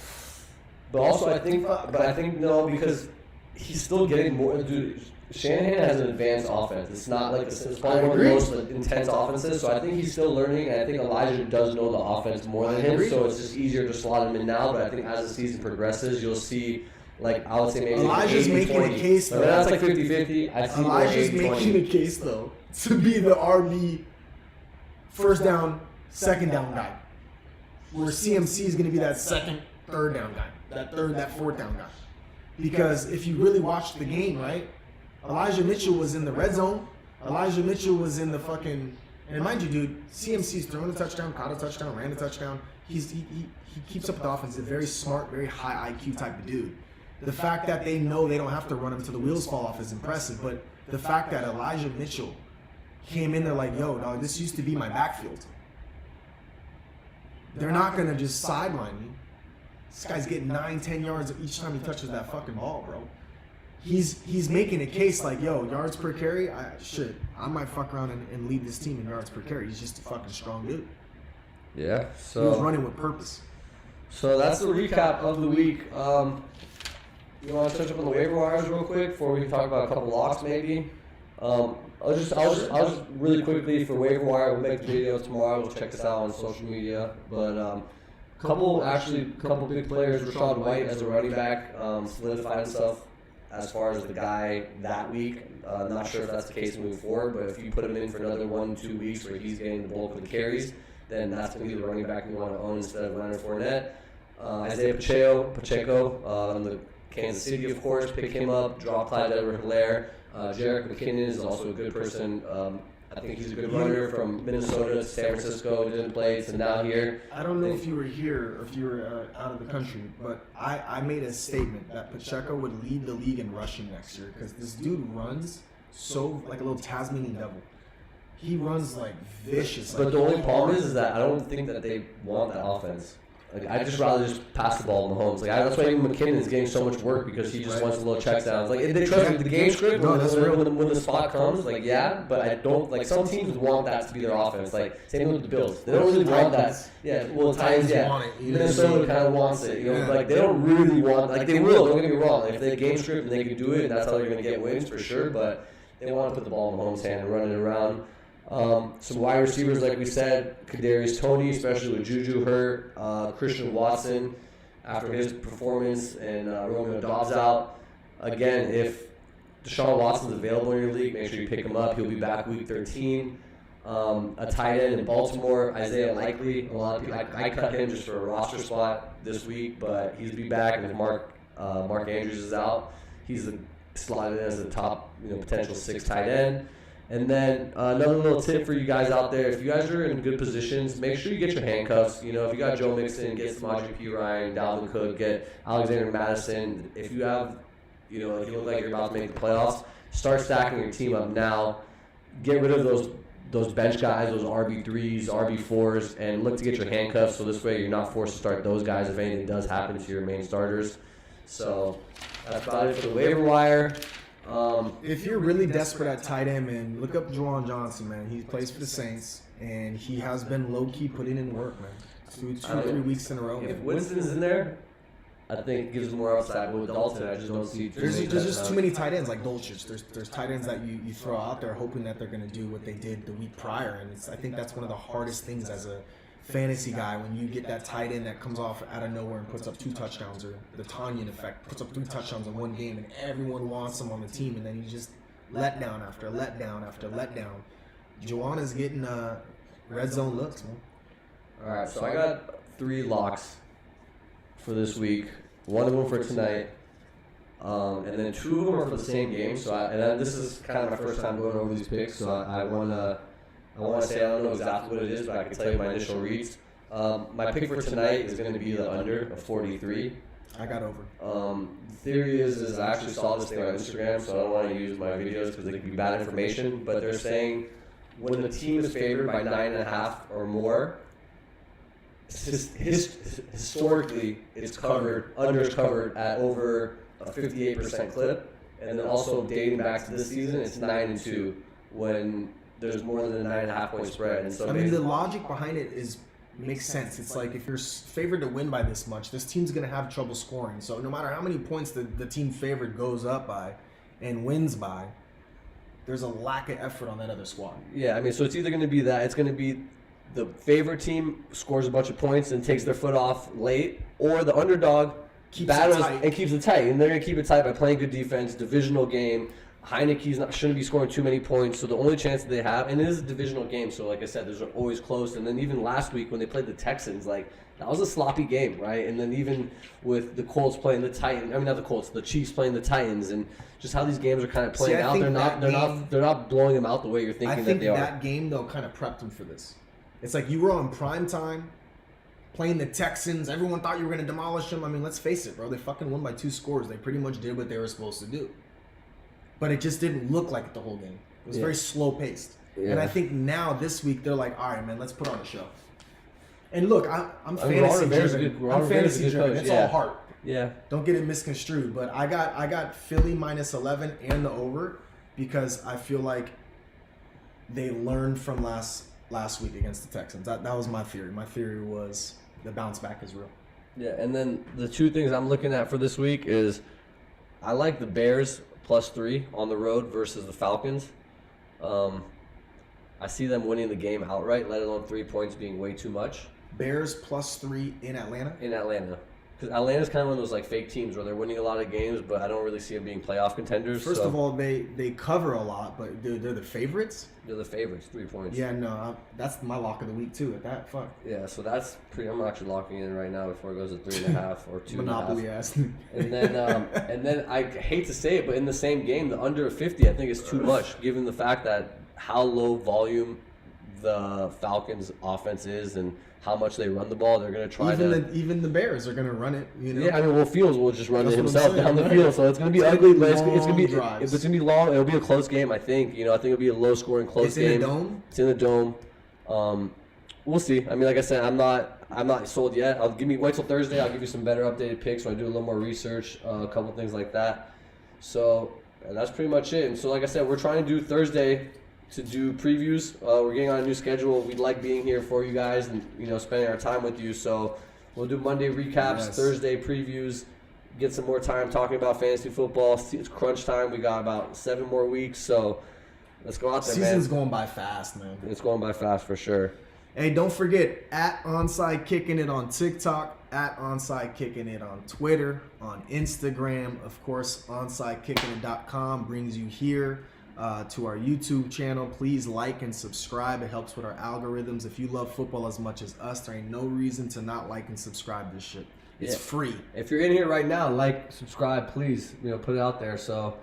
But also, I think no, because he's still getting more. Dude, Shanahan has an advanced offense. It's not like it's probably one of the most intense offenses. So I think he's still learning, and I think Elijah does know the offense more than him. So it's just easier to slot him in now. But I think as the season progresses, you'll see. Like, I would say maybe Elijah's 80, making 20. a case, though. That's like 50-50. I see Elijah's making a case, though, to be the RB first down, second down guy. Where CMC is going to be that second, third down guy. That fourth down guy. Because if you really watch the game, right, Elijah Mitchell was in the red zone. Elijah Mitchell was in the fucking... And mind you, dude, CMC's thrown a touchdown, caught a touchdown, ran a touchdown. He keeps up with the offense. He's a very smart, very high IQ type of dude. The fact that they know they don't have to run him till the wheels fall off is impressive. But the fact that Elijah Mitchell came in there like, yo, dog, this used to be my backfield. They're not going to just sideline me. This guy's getting 9-10 yards each time he touches that fucking ball, bro. He's making a case like, yo, yards per carry, I might fuck around and lead this team in yards per carry. He's just a fucking strong dude. Yeah, He was running with purpose. So that's the recap of the week. You want to touch up on the waiver wires real quick before we talk about a couple locks maybe? I'll just really quickly for waiver wire. We'll make the video tomorrow. We'll check this out on social media. But couple big players. Rashad White as a running back solidified himself as far as the guy that week. Not sure if that's the case moving forward, but if you put him in for another 1-2 weeks where he's getting the bulk of the carries, then that's going to be the running back you want to own instead of Leonard Fournette. Isaiah Pacheco on the Kansas City, of course, pick him up. Draw Clyde Edwards-Helaire. Jarek McKinnon is also a good person. I think he's a good runner from Minnesota to San Francisco. Didn't play to now here. I don't know if you were here or if you were out of the country, but I made a statement that Pacheco would lead the league in rushing next year because this dude runs so like a little Tasmanian devil. He runs like vicious. But the only problem is that I don't think that they want that offense. Like, I'd just rather just pass the ball to Mahomes. Like, that's why even McKinnon is getting so much work because he just wants a little check downs. Like, if they trust the game script when the spot comes, like, yeah, but I don't, like, some teams want that to be their offense. Like, same with the Bills. They don't really want that. Yeah, well, Titans, yeah. Minnesota kind of wants it. You know, like, they don't really want, like, they will, don't get me wrong. If they game script and they can do it, and that's how they're going to get wins for sure, but they want to put the ball in Mahomes' hand and run it around. Some wide receivers, like we said, Kadarius Toney, especially with Juju hurt, Christian Watson after his performance, and Romeo Doubs out. Again, if Deshaun Watson's available in your league, make sure you pick him up. He'll be back week 13. A tight end in Baltimore, Isaiah Likely. A lot of people, I cut him just for a roster spot this week, but he's be back. And if Mark Andrews is out, he's slotted in as a top, potential 6 tight end. And then another little tip for you guys out there: if you guys are in good positions, make sure you get your handcuffs. If you got Joe Mixon, get Samaje Perine, Dalvin Cook, get Alexander Madison. If you have, if you look like you're about to make the playoffs, start stacking your team up now. Get rid of those bench guys, those RB3s, RB4s, and look to get your handcuffs. So this way, you're not forced to start those guys if anything does happen to your main starters. So that's about it for the waiver wire. If you're really desperate at tight end, man, look up Juwan Johnson, man. He plays for the Saints, and he has been low-key putting in work, man. 2-3 weeks in a row. If Winston's in there, I think it gives more upside. But with Dalton, I just don't see. There's just too many tight ends like Dolchich. There's tight ends that you throw out there hoping that they're going to do what they did the week prior, and I think that's one of the hardest things as a fantasy guy when you get that tight end that comes off out of nowhere and puts up 2 touchdowns, or the Tanyan effect, puts up 3 touchdowns in one game, and everyone wants him on the team, and then he just letdown after letdown after letdown. Joanna's getting red zone looks, man. All right, so I got 3 locks for this week. One of them for tonight, and then 2 of them are for the same game. So this is kind of my first time going over these picks, so I want to say I don't know exactly what it is, but I can tell you my initial reads. My pick for tonight is going to be the under of 43. I got over. The theory is I actually saw this thing on Instagram, so I don't want to use my videos because they could be bad information. But they're saying when the team is favored by 9.5 or more, historically it's covered, unders covered at over a 58% clip, and then also dating back to this season, it's 9-2 when there's more than a 9.5 point spread. And so I mean, the logic behind it makes sense. It's like if you're favored to win by this much, this team's gonna have trouble scoring. So no matter how many points the team favored goes up by and wins by, there's a lack of effort on that other squad. Yeah, I mean, so it's either going to be that, it's going to be the favorite team scores a bunch of points and takes their foot off late, or the underdog battles and keeps it tight. And they're going to keep it tight by playing good defense, divisional game. Heineke shouldn't be scoring too many points, so the only chance that they have, and it is a divisional game, so like I said, there's always close. And then even last week when they played the Texans, like, that was a sloppy game, right? And then even with the Colts playing the Titans, I mean not the Colts, the Chiefs playing the Titans, and just how these games are kind of playing out, they're not blowing them out the way you're thinking that they are. I think that game though kind of prepped them for this. It's like you were on prime time, playing the Texans. Everyone thought you were going to demolish them. I mean, let's face it, bro. They fucking won by 2 scores. They pretty much did what they were supposed to do. But it just didn't look like it the whole game. It was very slow paced. Yeah. And I think now this week they're like, all right, man, let's put on a show. And look, I'm fantasy driven. I'm fantasy driven. It's all heart. Yeah. Don't get it misconstrued. But I got Philly -11 and the over because I feel like they learned from last week against the Texans. That was my theory. My theory was the bounce back is real. Yeah, and then the 2 things I'm looking at for this week is I like the Bears +3 on the road versus the Falcons. I see them winning the game outright, let alone 3 points being way too much. Bears +3 in Atlanta? In Atlanta. Because Atlanta's kind of one of those like fake teams where they're winning a lot of games, but I don't really see them being playoff contenders. First of all, they cover a lot, but they're the favorites? They're the favorites, 3 points. Yeah, no, that's my lock of the week too. At that, fuck. Yeah, so that's pretty. I'm actually locking in right now before it goes to 3.5 or 2.5. Monopoly ass. And then I hate to say it, but in the same game, the under 50 I think is too much, given the fact that how low volume the Falcons' offense is and how much they run the ball. They're going to try even the Bears are going to run it. You know? Yeah, I mean, Fields will just run it himself down the field, so it's going to be ugly. But it's going to be drives. It's going to be long. It'll be a close game, I think. I think it'll be a low-scoring close game. It's in the dome. It's in the dome. We'll see. I mean, like I said, I'm not sold yet. Wait till Thursday. I'll give you some better updated picks when I do a little more research, a couple things like that. So that's pretty much it. And so, like I said, we're trying to do Thursday to do previews. We're getting on a new schedule. We'd like being here for you guys and spending our time with you. So we'll do Monday recaps, Thursday previews, get some more time talking about fantasy football. It's crunch time. We got about 7 more weeks, so let's go out there, man. Season's going by fast, man. It's going by fast for sure. Hey, don't forget, at Onside Kicking It on TikTok, at Onside Kicking It on Twitter, on Instagram. Of course, OnsideKickingIt.com brings you here to our YouTube channel. Please like and subscribe. It helps with our algorithms. If you love football as much as us, there ain't no reason to not like and subscribe this shit. It's free. If you're in here right now, like, subscribe, please. Put it out there. So,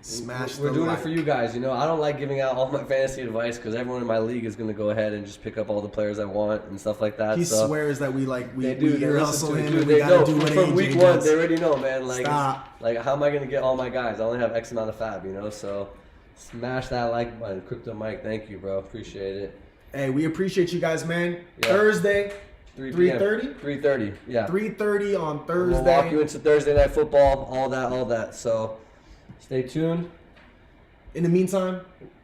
smash. We're doing it for you guys. I don't like giving out all my fantasy advice because everyone in my league is going to go ahead and just pick up all the players I want and stuff like that. He swears that we ear hustle him. Dude, they know from week 1. They already know, man. Like how am I going to get all my guys? I only have X amount of fab, So smash that like button. Crypto Mike, thank you, bro. Appreciate it. Hey, we appreciate you guys, man. Yeah. Thursday. 3:30? 3:30, yeah. 3:30 on Thursday. We'll walk you into Thursday Night Football, all that. So stay tuned. In the meantime,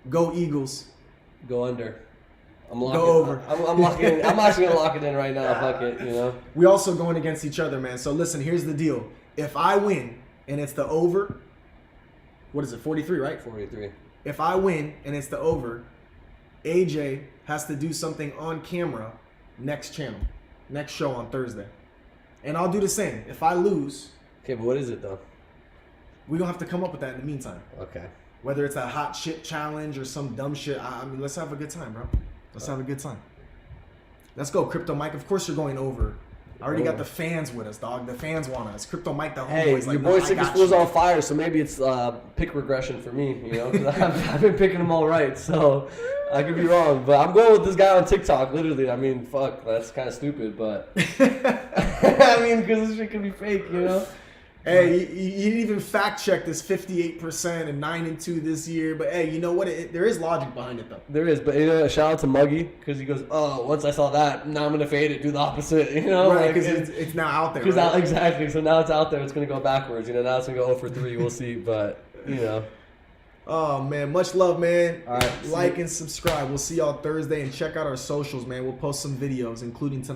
go Eagles. Go under. Go over. I'm locking in. I'm actually going to lock it in right now. Fuck it, We also going against each other, man. So listen, here's the deal. If I win and it's the over, what is it, 43, right? 43. If I win and it's the over, AJ has to do something on camera next channel. Next show on Thursday. And I'll do the same. If I lose... Okay, but what is it, though? We're going to have to come up with that in the meantime. Okay. Whether it's a hot shit challenge or some dumb shit. I mean, let's have a good time, bro. Let's have a good time. Let's go, Crypto Mike. Of course you're going over. I already got the fans with us, dog. The fans want us. Crypto Mike, the homeboys. Hey, your boy Sick School's on fire, so maybe it's pick regression for me, I've been picking them all right, so I could be wrong. But I'm going with this guy on TikTok, literally. I mean, fuck, that's kind of stupid, but... I mean, because this shit could be fake, Hey, you didn't even fact check this 58% and 9-2 this year. But hey, you know what? There is logic behind it though. There is, but shout out to Muggy because he goes, "Oh, once I saw that, now I'm gonna fade it, do the opposite." You know, Right, because it's now out there. Because Right? exactly. So now it's out there. It's gonna go backwards. Now it's gonna go 0 for 3. We'll see, but Oh man, much love, man. All right, Like and subscribe. We'll see y'all Thursday and check out our socials, man. We'll post some videos, including tonight.